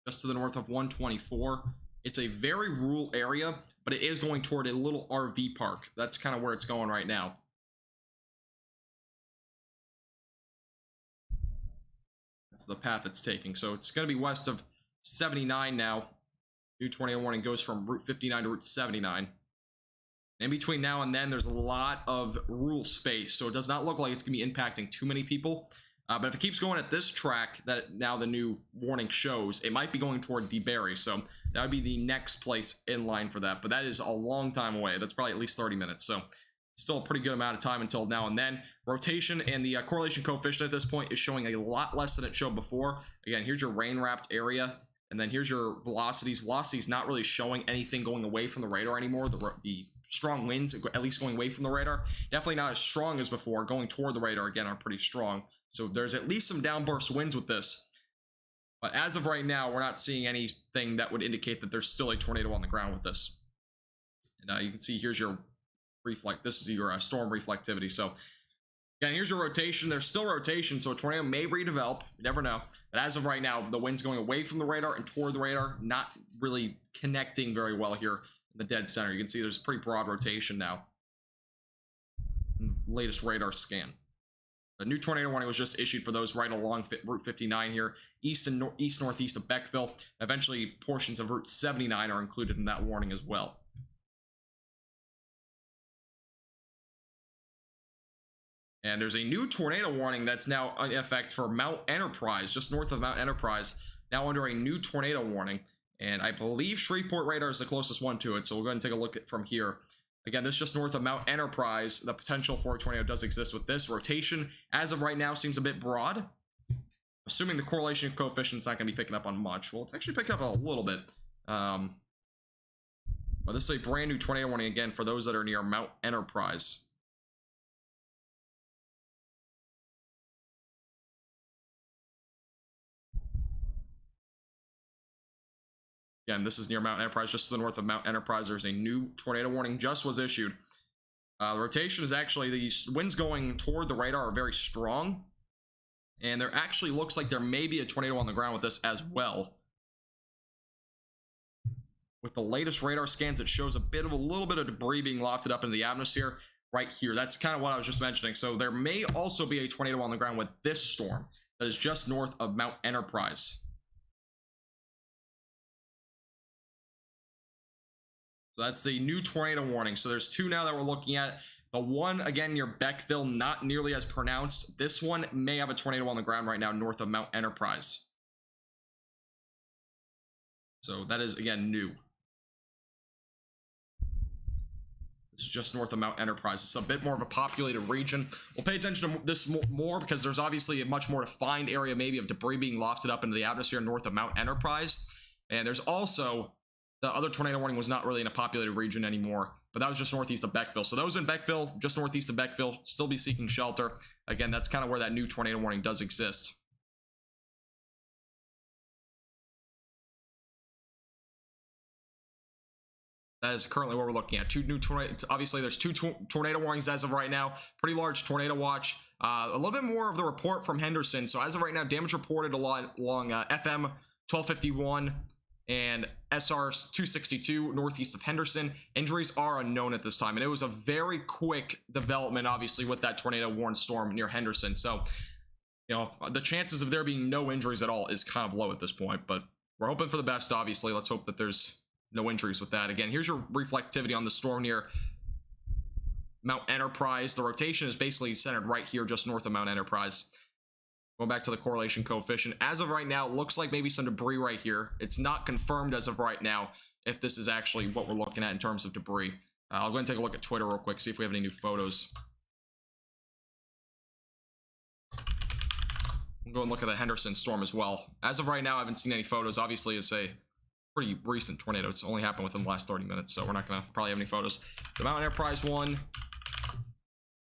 just to the north of 124. It's a very rural area, but it is going toward a little RV park. That's kind of where it's going right now. That's the path it's taking. So it's going to be west of 79 now. New tornado warning goes from Route 59 to Route 79. In between now and then, there's a lot of rural space, so it does not look like it's going to be impacting too many people. But if it keeps going at this track that now the new warning shows, it might be going toward DeBerry, so that would be the next place in line for that. But that is a long time away. That's probably at least 30 minutes, so still a pretty good amount of time until now and then. Rotation and the correlation coefficient at this point is showing a lot less than it showed before. Again, here's your rain-wrapped area, and then here's your velocities. Velocities not really showing anything going away from the radar anymore. The strong winds, at least going away from the radar, definitely not as strong as before. Going toward the radar, again, are pretty strong. So there's at least some downburst winds with this. But as of right now, we're not seeing anything that would indicate that there's still a tornado on the ground with this. And you can see here's your this is your storm reflectivity. So again, here's your rotation. There's still rotation, so a tornado may redevelop. You never know. But as of right now, the wind's going away from the radar and toward the radar, not really connecting very well here in the dead center. You can see there's a pretty broad rotation now. Latest radar scan. A new tornado warning was just issued for those right along Route 59 here, east and northeast of Beckville. Eventually, portions of Route 79 are included in that warning as well. And there's a new tornado warning that's now in effect for Mount Enterprise, just north of Mount Enterprise, now under a new tornado warning. And I believe Shreveport radar is the closest one to it, so we'll go ahead and take a look at from here. Again, this is just north of Mount Enterprise. The potential for a tornado does exist with this. Rotation, as of right now, seems a bit broad. Assuming the correlation coefficient's not going to be picking up on much. Well, it's actually picking up a little bit. But this is a brand new tornado warning, again, for those that are near Mount Enterprise. Again, this is near Mount Enterprise, just to the north of Mount Enterprise. There's a new tornado warning just was issued. The rotation is actually, the winds going toward the radar are very strong. And there actually looks like there may be a tornado on the ground with this as well. With the latest radar scans, it shows a little bit of debris being lofted up into the atmosphere right here. That's kind of what I was just mentioning. So there may also be a tornado on the ground with this storm that is just north of Mount Enterprise. So that's the new tornado warning. So there's two now that we're looking at. The one, again, near Beckville, not nearly as pronounced. This one may have a tornado on the ground right now north of Mount Enterprise. So that is, again, new. It's just north of Mount Enterprise. It's a bit more of a populated region. We'll pay attention to this more because there's obviously a much more defined area maybe of debris being lofted up into the atmosphere north of Mount Enterprise. And there's also... the other tornado warning was not really in a populated region anymore, but that was just northeast of Beckville. So those in Beckville, just northeast of Beckville, still be seeking shelter. Again, that's kind of where that new tornado warning does exist. That is currently what we're looking at. Two new tornado. Obviously, there's two tornado warnings as of right now. Pretty large tornado watch. A little bit more of the report from Henderson. So as of right now, damage reported along FM 1251 and SR 262 northeast of Henderson. Injuries are unknown at this time, and it was a very quick development, obviously, with that tornado warned storm near Henderson. So, you know, the chances of there being no injuries at all is kind of low at this point, but we're hoping for the best, obviously. Let's hope that there's no injuries with that. Again, here's your reflectivity on the storm near Mount Enterprise. The rotation is basically centered right here, just north of Mount Enterprise. Going back to the correlation coefficient. As of right now, it looks like maybe some debris right here. It's not confirmed as of right now if this is actually what we're looking at in terms of debris. I'll go ahead and take a look at Twitter real quick, see if we have any new photos. We'll go and look at the Henderson storm as well. As of right now, I haven't seen any photos. Obviously, it's a pretty recent tornado. It's only happened within the last 30 minutes, so we're not going to probably have any photos. The Mount Enterprise one.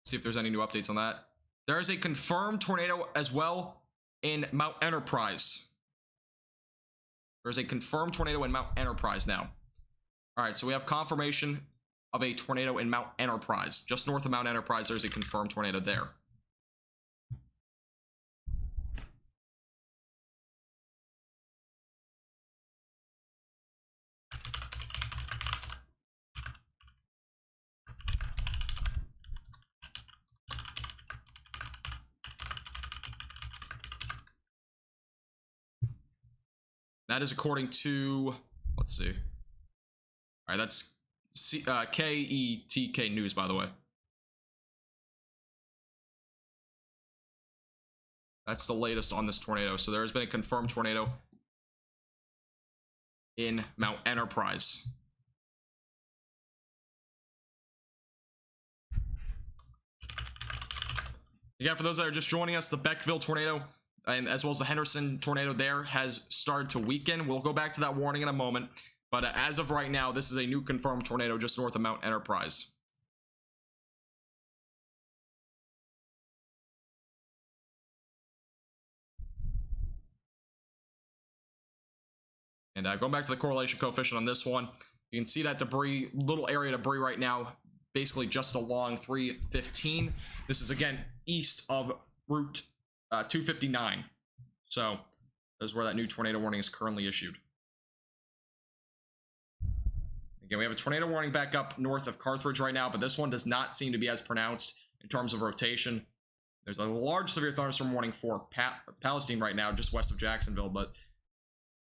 See if there's any new updates on that. There is a confirmed tornado as well in Mount Enterprise. There's a confirmed tornado in Mount Enterprise now. All right, so we have confirmation of a tornado in Mount Enterprise. Just north of Mount Enterprise, there's a confirmed tornado there. That is according to, let's see. All right, that's KETK News, by the way. That's the latest on this tornado. So there has been a confirmed tornado in Mount Enterprise. Again, for those that are just joining us, the Beckville tornado, and as well as the Henderson tornado there, has started to weaken. We'll go back to that warning in a moment. But as of right now, this is a new confirmed tornado just north of Mount Enterprise. And going back to the correlation coefficient on this one, you can see that debris, little area of debris right now, basically just along 315. This is, again, east of Route 259. So this is where that new tornado warning is currently issued. Again, we have a tornado warning back up north of Carthage right now, but this one does not seem to be as pronounced in terms of rotation. There's a large severe thunderstorm warning for Palestine right now, just west of Jacksonville, but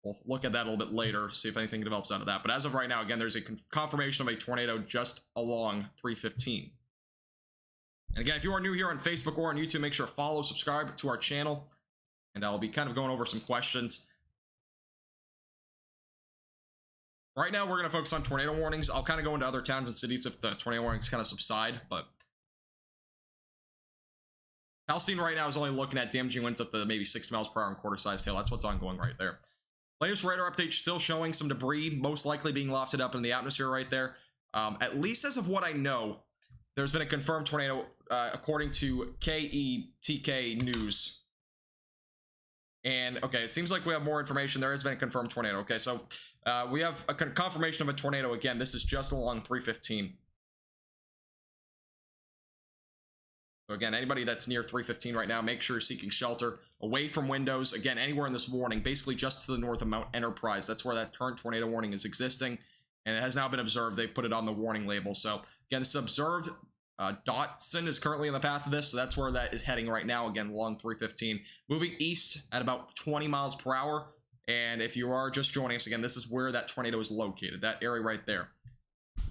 we'll look at that a little bit later, see if anything develops out of that. But as of right now, again, there's a confirmation of a tornado just along 315. And again, if you are new here on Facebook or on YouTube, make sure to follow, subscribe to our channel, and I'll be kind of going over some questions. Right now, we're going to focus on tornado warnings. I'll kind of go into other towns and cities if the tornado warnings kind of subside, but Palestine right now is only looking at damaging winds up to maybe 60 miles per hour and quarter-sized hail. That's what's ongoing right there. Latest radar update still showing some debris, most likely being lofted up in the atmosphere right there. At least as of what I know, there's been a confirmed tornado, according to KETK News. And, okay, it seems like we have more information. There has been a confirmed tornado. Okay, so we have a confirmation of a tornado. Again, this is just along 315. So again, anybody that's near 315 right now, make sure you're seeking shelter away from windows. Again, anywhere in this warning, basically just to the north of Mount Enterprise. That's where that current tornado warning is existing, and it has now been observed. They put it on the warning label. So again, this is observed. Dotson is currently in the path of this, so that's where that is heading right now. Again, along 315, moving east at about 20 miles per hour. And if you are just joining us, again, this is where that tornado is located. That area right there.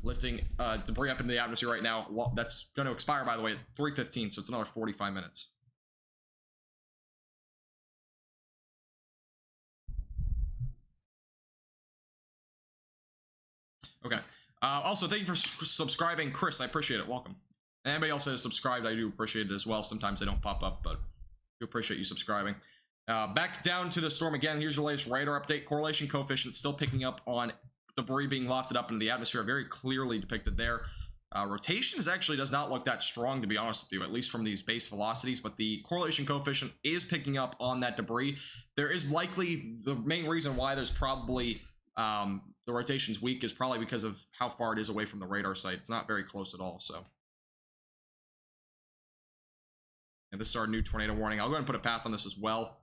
Lifting debris up into the atmosphere right now. Well, that's going to expire, by the way, at 3:15, so it's another 45 minutes. Okay. Also, thank you for subscribing, Chris. I appreciate it. Welcome. And anybody else that has subscribed, I do appreciate it as well. Sometimes they don't pop up, but I do appreciate you subscribing. Back down to the storm again. Here's your latest radar update. Correlation coefficient still picking up on debris being lofted up into the atmosphere, very clearly depicted there. Rotation actually does not look that strong, to be honest with you, at least from these base velocities, but the correlation coefficient is picking up on that debris. There is likely, the main reason why there's probably the rotation's weak is probably because of how far it is away from the radar site. It's not very close at all, so. And this is our new tornado warning. I'll go ahead and put a path on this as well.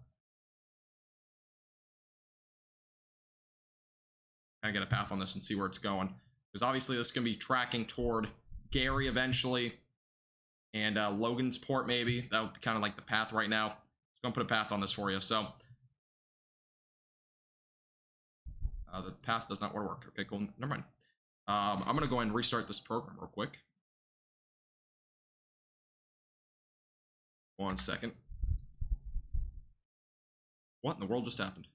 Kind of get a path on this and see where it's going, because obviously this is going to be tracking toward Gary eventually, and Logansport maybe. That would be kind of like the path right now. It's going to put a path on this for you. So the path does not want to work. Okay, cool. Never mind. I'm going to go ahead and restart this program real quick. 1 second. What in the world just happened?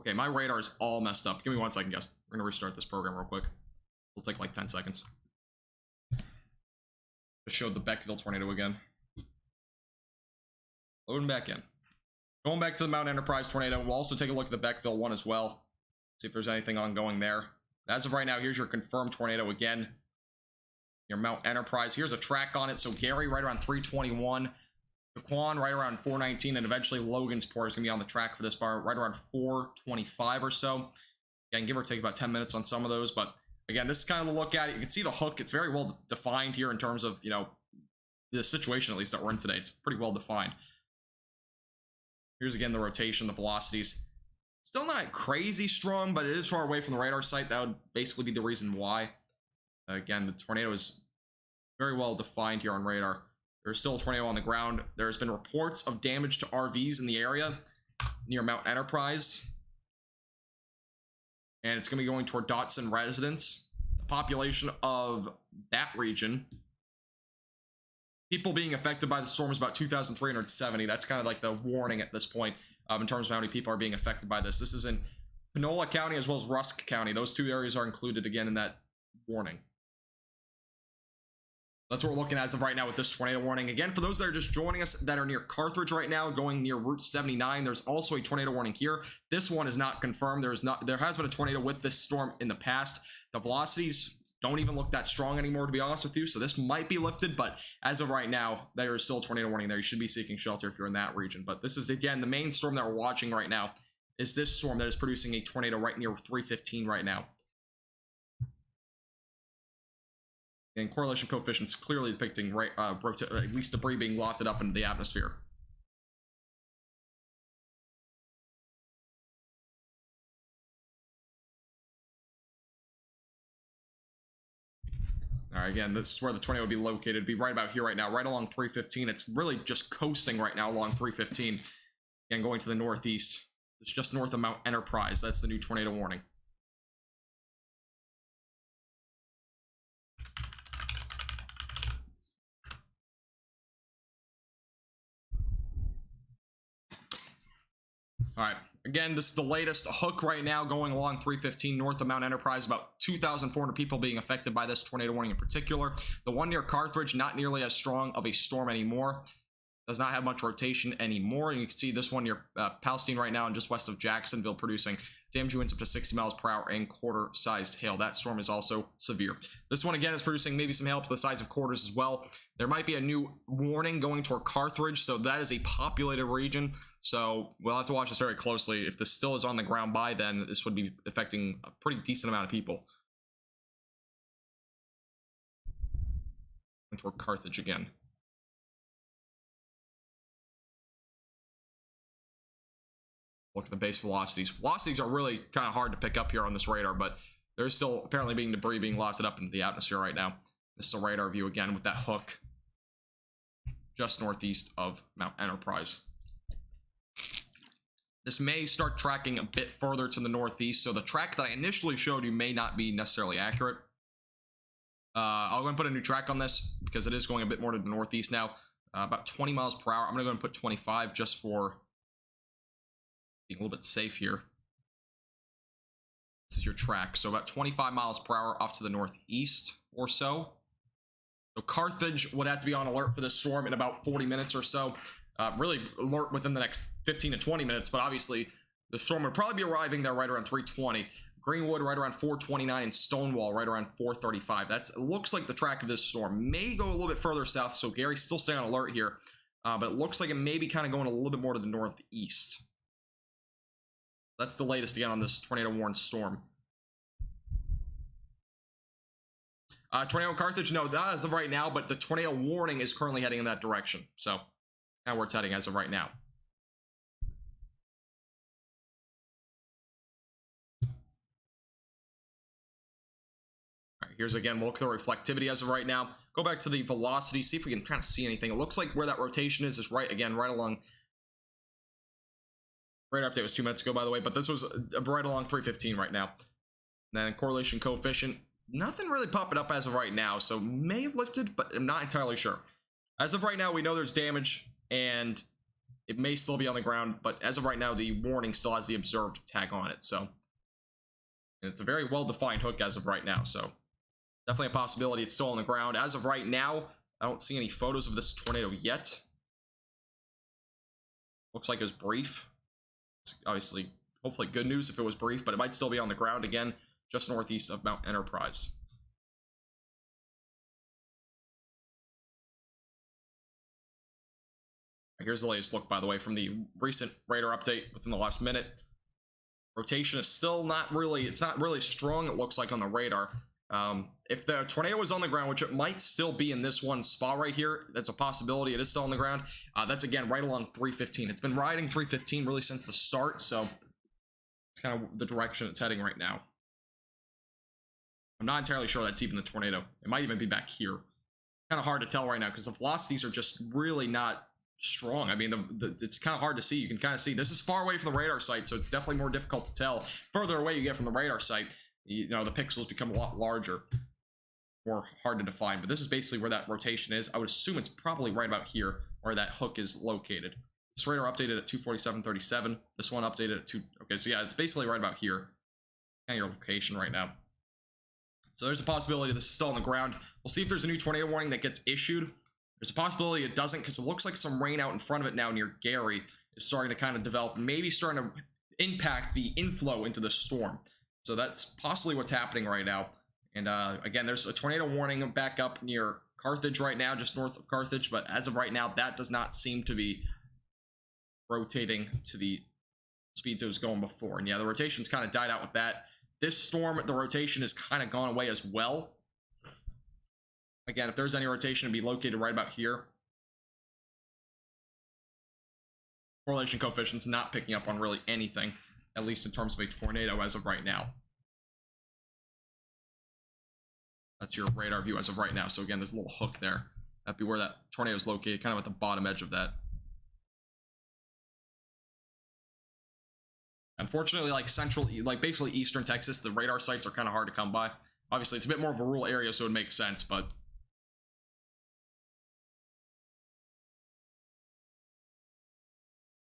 Okay, my radar is all messed up. Give me 1 second, guys. We're gonna restart this program real quick. It'll take like 10 seconds. Just showed the Beckville tornado again. Loading back in. Going back to the Mount Enterprise tornado. We'll also take a look at the Beckville one as well. See if there's anything ongoing there. As of right now, here's your confirmed tornado again. Your Mount Enterprise. Here's a track on it. So Gary right around 321. Jaquan right around 419, and eventually Logansport is going to be on the track for this bar right around 425 or so. Again, give or take about 10 minutes on some of those, but again, this is kind of the look at it. You can see the hook. It's very well defined here in terms of, you know, the situation at least that we're in today. It's pretty well defined. Here's again the rotation, the velocities. Still not crazy strong, but it is far away from the radar site. That would basically be the reason why. Again, the tornado is very well defined here on radar. There's still a tornado on the ground. There's been reports of damage to RVs in the area near Mount Enterprise. And it's going to be going toward Dotson residents. The population of that region, people being affected by the storm, is about 2,370. That's kind of like the warning at this point in terms of how many people are being affected by this. This is in Panola County as well as Rusk County. Those two areas are included again in that warning. That's what we're looking at as of right now with this tornado warning. Again, for those that are just joining us that are near Carthage right now, going near Route 79, there's also a tornado warning here. This one is not confirmed. There has been a tornado with this storm in the past. The velocities don't even look that strong anymore, to be honest with you. So this might be lifted, but as of right now, there is still a tornado warning there. You should be seeking shelter if you're in that region. But this is, again, the main storm that we're watching right now is this storm that is producing a tornado right near 315 right now. And correlation coefficients clearly depicting at least debris being lofted up into the atmosphere. All right, again, this is where the tornado would be located. It'd be right about here right now, right along 315. It's really just coasting right now along 315. Again, going to the northeast. It's just north of Mount Enterprise. That's the new tornado warning. All right, again, this is the latest hook right now going along 315 north of Mount Enterprise. About 2,400 people being affected by this tornado warning in particular. The one near Carthage, not nearly as strong of a storm anymore. Does not have much rotation anymore. And you can see this one near Palestine right now and just west of Jacksonville producing damage winds up to 60 miles per hour and quarter-sized hail. That storm is also severe. This one, again, is producing maybe some hail up to the size of quarters as well. There might be a new warning going toward Carthage, so that is a populated region. So we'll have to watch this very closely. If this still is on the ground by then, this would be affecting a pretty decent amount of people. Going toward Carthage again. Look at the base velocities. Velocities are really kind of hard to pick up here on this radar, but there's still apparently being debris being lofted up into the atmosphere right now. This is a radar view again with that hook just northeast of Mount Enterprise. This may start tracking a bit further to the northeast, so the track that I initially showed you may not be necessarily accurate. I'll go and put a new track on this because it is going a bit more to the northeast now. About 20 miles per hour. I'm going to go and put 25 just for being a little bit safe here. This is your track. So about 25 miles per hour off to the northeast or so. So Carthage would have to be on alert for this storm in about 40 minutes or so. Really alert within the next 15 to 20 minutes, but obviously the storm would probably be arriving there right around 320. Greenwood right around 429 and Stonewall right around 435. It looks like the track of this storm may go a little bit further south, so Gary's still staying on alert here. But it looks like it may be kind of going a little bit more to the northeast. That's the latest again on this tornado warned storm. Tornado in Carthage, no, not as of right now, but the tornado warning is currently heading in that direction. So now where it's heading as of right now. All right, here's again, look at the reflectivity as of right now. Go back to the velocity, see if we can kind of see anything. It looks like where that rotation is right along. Radar update was 2 minutes ago, by the way, but this was right along 315 right now. And then correlation coefficient, nothing really popping up as of right now, so may have lifted, but I'm not entirely sure. As of right now, we know there's damage, and it may still be on the ground, but as of right now, the warning still has the observed tag on it, so. And it's a very well-defined hook as of right now, so definitely a possibility it's still on the ground. As of right now, I don't see any photos of this tornado yet. Looks like it was brief. It's obviously, hopefully good news if it was brief, but it might still be on the ground again, just northeast of Mount Enterprise. Here's the latest look, by the way, from the recent radar update within the last minute. Rotation is still not really, it's not really strong, it looks like, on the radar. If the tornado was on the ground, which it might still be in this one spot right here, that's a possibility, it is still on the ground. That's again right along 315. It's been riding 315 really since the start, so it's kind of the direction it's heading right now. I'm not entirely sure that's even the tornado. It might even be back here. Kind of hard to tell right now because the velocities are just really not strong. I mean, it's kind of hard to see. You can kind of see this is far away from the radar site, so it's definitely more difficult to tell. Further away you get from the radar site, you know, the pixels become a lot larger, more hard to define. But this is basically where that rotation is. I would assume it's probably right about here where that hook is located. This radar updated at 247.37. This one updated at 2. Okay, so yeah, it's basically right about here. Kind of your location right now. So there's a possibility this is still on the ground. We'll see if there's a new tornado warning that gets issued. There's a possibility it doesn't because it looks like some rain out in front of it now near Gary is starting to kind of develop, maybe starting to impact the inflow into the storm. So that's possibly what's happening right now. And again, there's a tornado warning back up near Carthage right now, just north of Carthage. But as of right now, that does not seem to be rotating to the speeds it was going before. And yeah, the rotation's kind of died out with that. This storm, the rotation has kind of gone away as well. Again, if there's any rotation, it'd be located right about here. Correlation coefficient's not picking up on really anything, at least in terms of a tornado as of right now. That's your radar view as of right now. So again, there's a little hook there. That'd be where that tornado is located, kind of at the bottom edge of that. Unfortunately, like central, like basically eastern Texas, the radar sites are kind of hard to come by. Obviously, it's a bit more of a rural area, so it makes sense, but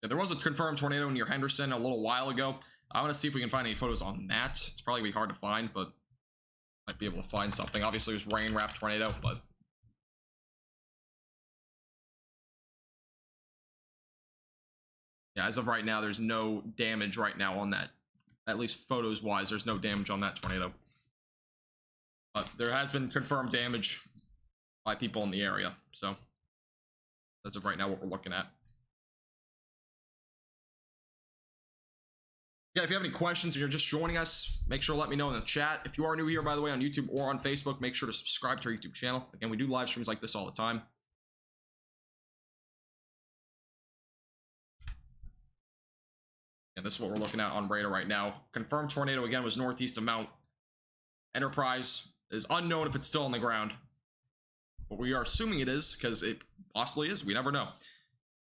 yeah, there was a confirmed tornado near Henderson a little while ago. I'm gonna see if we can find any photos on that. It's probably gonna be hard to find, but might be able to find something. Obviously, it was rain-wrapped tornado, but yeah, as of right now, there's no damage right now on that. At least photos-wise, there's no damage on that tornado. But there has been confirmed damage by people in the area. So, as of right now, what we're looking at. Yeah, if you have any questions and you're just joining us, make sure to let me know in the chat. If you are new here, by the way, on YouTube or on Facebook, make sure to subscribe to our YouTube channel. Again, we do live streams like this all the time. And this is what we're looking at on radar right now. Confirmed tornado, again, was northeast of Mount Enterprise. It is unknown if it's still on the ground, but we are assuming it is, because it possibly is. We never know.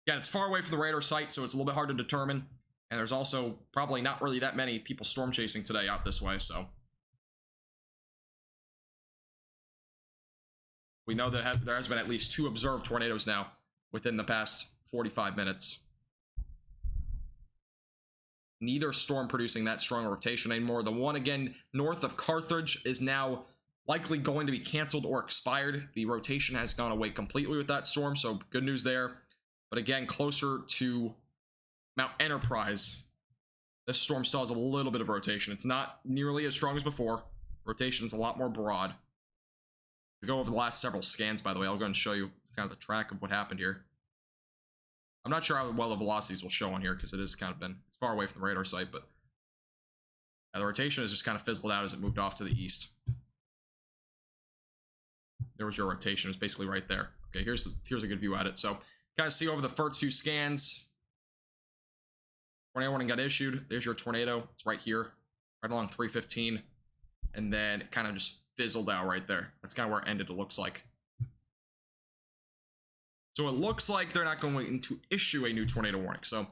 Yeah, it's far away from the radar site, so it's a little bit hard to determine. And there's also probably not really that many people storm chasing today out this way, so we know that there has been at least 2 observed tornadoes now within the past 45 minutes. Neither storm producing that strong a rotation anymore. The one, again, north of Carthage is now likely going to be canceled or expired. The rotation has gone away completely with that storm, so good news there. But again, closer to Mount Enterprise, this storm still has a little bit of rotation. It's not nearly as strong as before. Rotation is a lot more broad. We go over the last several scans, by the way. I'll go and show you kind of the track of what happened here. I'm not sure how well the velocities will show on here, because it has kind of been, it's far away from the radar site, but yeah, the rotation has just kind of fizzled out as it moved off to the east. There was your rotation. It was basically right there. Okay, here's a good view at it. So kind of see over the first 2 scans. Tornado warning got issued. There's your tornado. It's right here, right along 315. And then it kind of just fizzled out right there. That's kind of where it ended, it looks like. So it looks like they're not going to issue a new tornado warning. So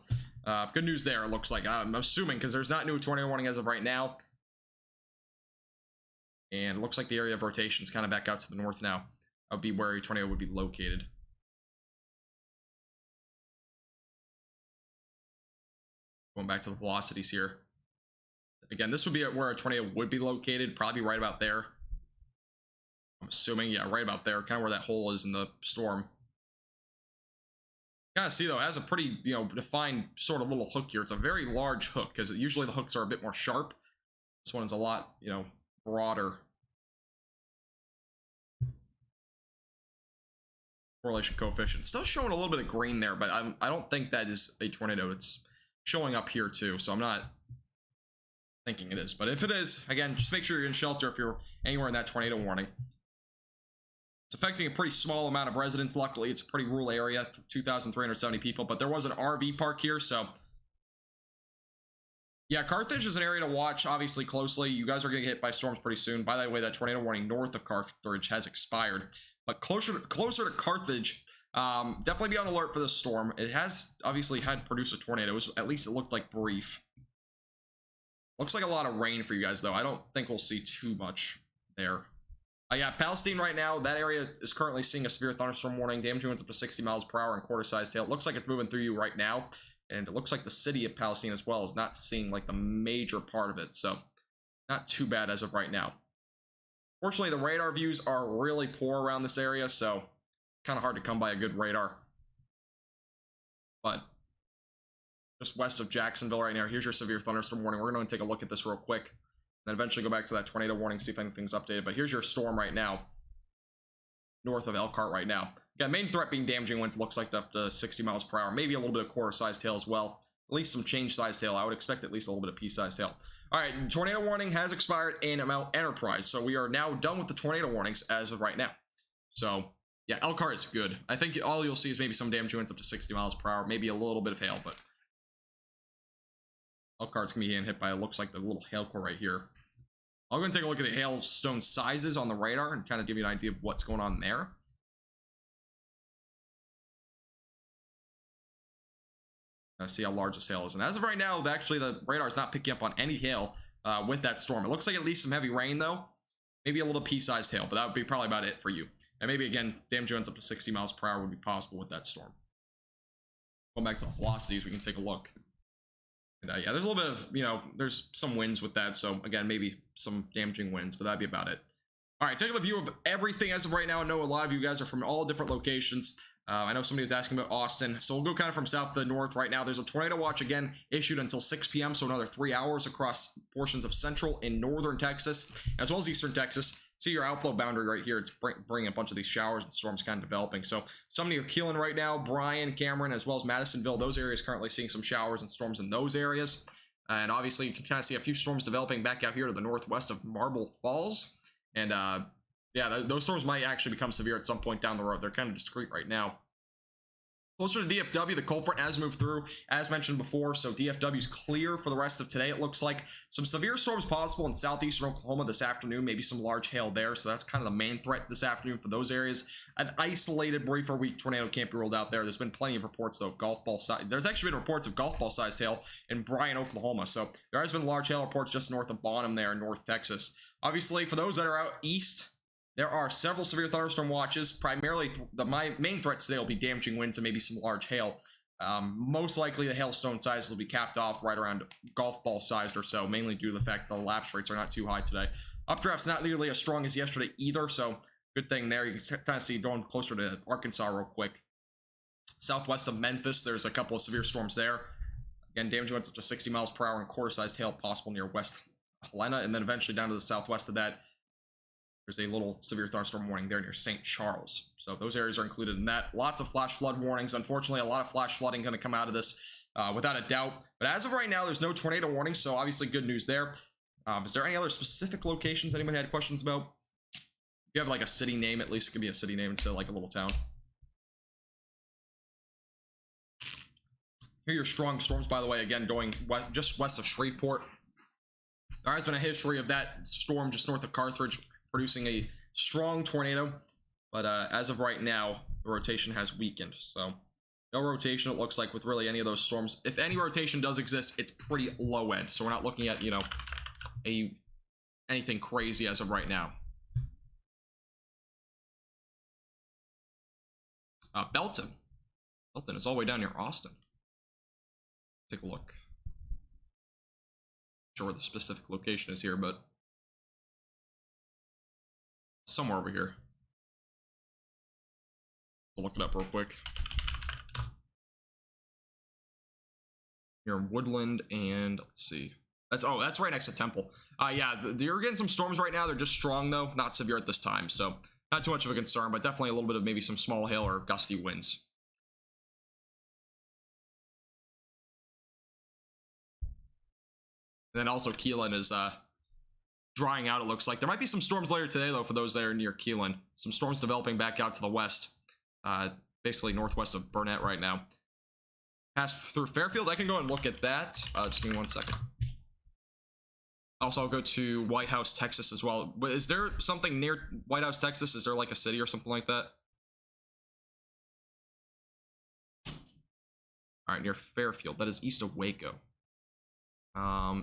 good news there, it looks like. I'm assuming, because there's not new tornado warning as of right now. And it looks like the area of rotation is kind of back out to the north now. That would be where a tornado would be located. Going back to the velocities here. Again, this would be where a tornado would be located, probably right about there. I'm assuming, yeah, right about there, kind of where that hole is in the storm. Kind of see, though, it has a pretty, defined sort of little hook here. It's a very large hook, because usually the hooks are a bit more sharp. This one's a lot, broader. Correlation coefficient. Still showing a little bit of green there, but I don't think that is a tornado. It's showing up here, too, so I'm not thinking it is. But if it is, again, just make sure you're in shelter if you're anywhere in that tornado warning. It's affecting a pretty small amount of residents. Luckily, it's a pretty rural area, 2,370 people, but there was an RV park here, so yeah, Carthage is an area to watch, obviously, closely. You guys are going to get hit by storms pretty soon. By the way, that tornado warning north of Carthage has expired, but closer to Carthage, definitely be on alert for this storm. It has obviously had produced a tornado. At least it looked like brief. Looks like a lot of rain for you guys, though. I don't think we'll see too much there. Yeah, Palestine right now, that area is currently seeing a severe thunderstorm warning. Damage winds up to 60 miles per hour and quarter-sized hail. It looks like it's moving through you right now. And it looks like the city of Palestine as well is not seeing like the major part of it. So not too bad as of right now. Fortunately, the radar views are really poor around this area, so kind of hard to come by a good radar. But just west of Jacksonville right now, here's your severe thunderstorm warning. We're going to take a look at this real quick. Then eventually go back to that tornado warning, see if anything's updated. But here's your storm right now, north of Elkhart right now. Yeah, main threat being damaging winds, looks like up to 60 miles per hour. Maybe a little bit of quarter-sized hail as well. At least some change-sized hail. I would expect at least a little bit of pea-sized hail. All right, tornado warning has expired in Mount Enterprise. So we are now done with the tornado warnings as of right now. So yeah, Elkhart is good. I think all you'll see is maybe some damaging winds up to 60 miles per hour. Maybe a little bit of hail, but Elkhart's going to be getting hit by, it looks like the little hail core right here. I'll go and take a look at the hailstone sizes on the radar and kind of give you an idea of what's going on there. See how large this hail is. And as of right now, actually the radar is not picking up on any hail with that storm. It looks like at least some heavy rain though. Maybe a little pea-sized hail, but that would be probably about it for you. And maybe again, damage ends up to 60 miles per hour would be possible with that storm. Going back to the velocities, we can take a look. And yeah, there's a little bit of, you know, there's some winds with that. So again, maybe some damaging winds, but that'd be about it. All right, taking a view of everything as of right now. I know a lot of you guys are from all different locations. I know somebody was asking about Austin, so we'll go kind of from south to north right now. There's a tornado watch again issued until 6 p.m., so another 3 hours across portions of central and northern Texas, as well as eastern Texas. See your outflow boundary right here. It's bringing a bunch of these showers and storms kind of developing. So some of you are Keelan right now, Bryan, Cameron, as well as Madisonville. Those areas currently seeing some showers and storms in those areas. And obviously, you can kind of see a few storms developing back out here to the northwest of Marble Falls. And yeah, those storms might actually become severe at some point down the road. They're kind of discreet right now. Closer to DFW, the cold front has moved through, as mentioned before, so DFW is clear for the rest of today. It looks like some severe storms possible in southeastern Oklahoma this afternoon, maybe some large hail there, so that's kind of the main threat this afternoon for those areas. An isolated brief or weak tornado can't be ruled out there. There's been plenty of reports, though, of golf ball size. There's actually been reports of golf ball-sized hail in Bryan, Oklahoma, so there has been large hail reports just north of Bonham there in North Texas. Obviously, for those that are out east, there are several severe thunderstorm watches. Primarily, my main threats today will be damaging winds and maybe some large hail. Most likely, the hailstone size will be capped off right around golf ball sized or so, mainly due to the fact the lapse rates are not too high today. Updraft's not nearly as strong as yesterday either, so good thing there. You can kind of see going closer to Arkansas real quick. Southwest of Memphis, there's a couple of severe storms there. Again, damage went up to 60 miles per hour and quarter-sized hail possible near West Helena, and then eventually down to the southwest of that. There's a little severe thunderstorm warning there near St. Charles. So those areas are included in that. Lots of flash flood warnings. Unfortunately, a lot of flash flooding going to come out of this without a doubt. But as of right now, there's no tornado warning, so obviously good news there. Is there any other specific locations anybody had questions about? If you have like a city name, at least it could be a city name instead of like a little town. Here are your strong storms, by the way, again, going west, just west of Shreveport. There has been a history of that storm just north of Carthage, producing a strong tornado, but as of right now, the rotation has weakened. So no rotation, it looks like, with really any of those storms. If any rotation does exist, it's pretty low end. So we're not looking at, you know, anything crazy as of right now. Belton is all the way down near Austin. Take a look. Not sure where the specific location is here, but somewhere over here. I'll look it up real quick. Here in Woodland, and let's see. That's right next to Temple. Yeah, you're getting some storms right now. They're just strong though, not severe at this time, so not too much of a concern, but definitely a little bit of maybe some small hail or gusty winds. And then also Keelan is drying out, it looks like. There might be some storms later today, though, for those that are near Keelan. Some storms developing back out to the west, basically northwest of Burnett right now. Pass through Fairfield. I can go and look at that. Just give me 1 second. Also, I'll go to White House, Texas as well. But is there something near White House, Texas? Is there like a city or something like that? All right, near Fairfield. That is east of Waco.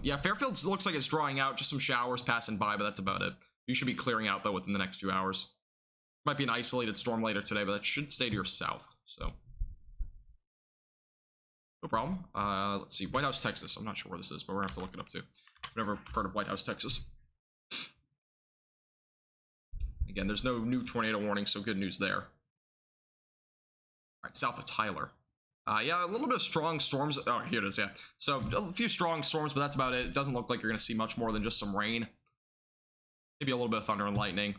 Yeah, Fairfield looks like it's drawing out, just some showers passing by, but that's about it. You should be clearing out though within the next few hours. Might be an isolated storm later today, but that should stay to your south, so no problem. Let's see, White House, Texas. I'm not sure where this is, but we're gonna have to look it up too. I've never heard of White House, Texas. Again, there's no new tornado warning, so good news there. All right, south of Tyler. Yeah, a little bit of strong storms. Oh, here it is, yeah. So a few strong storms, but that's about it. It doesn't look like you're going to see much more than just some rain. Maybe a little bit of thunder and lightning,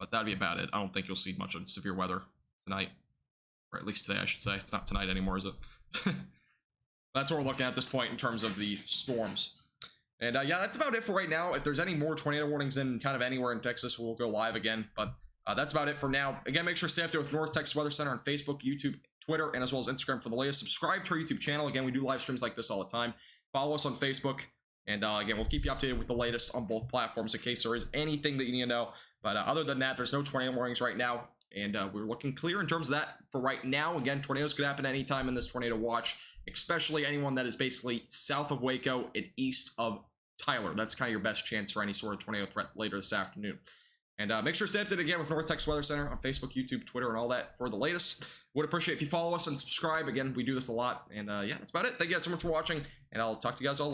but that'd be about it. I don't think you'll see much of severe weather tonight. Or at least today, I should say. It's not tonight anymore, is it? That's what we're looking at this point in terms of the storms. And yeah, that's about it for right now. If there's any more tornado warnings in kind of anywhere in Texas, we'll go live again. But that's about it for now. Again, make sure to stay up there with North Texas Weather Center on Facebook, YouTube, Twitter, and as well as Instagram for the latest. Subscribe to our YouTube channel. Again, we do live streams like this all the time. Follow us on Facebook. And again, we'll keep you updated with the latest on both platforms in case there is anything that you need to know. But other than that, there's no tornado warnings right now. And we're looking clear in terms of that for right now. Again, tornadoes could happen anytime in this tornado watch, especially anyone that is basically south of Waco and east of Tyler. That's kind of your best chance for any sort of tornado threat later this afternoon. And make sure to stay updated again with North Texas Weather Center on Facebook, YouTube, Twitter, and all that for the latest. Would appreciate if you follow us and subscribe. Again, we do this a lot. And yeah, that's about it. Thank you guys so much for watching, and I'll talk to you guys all later.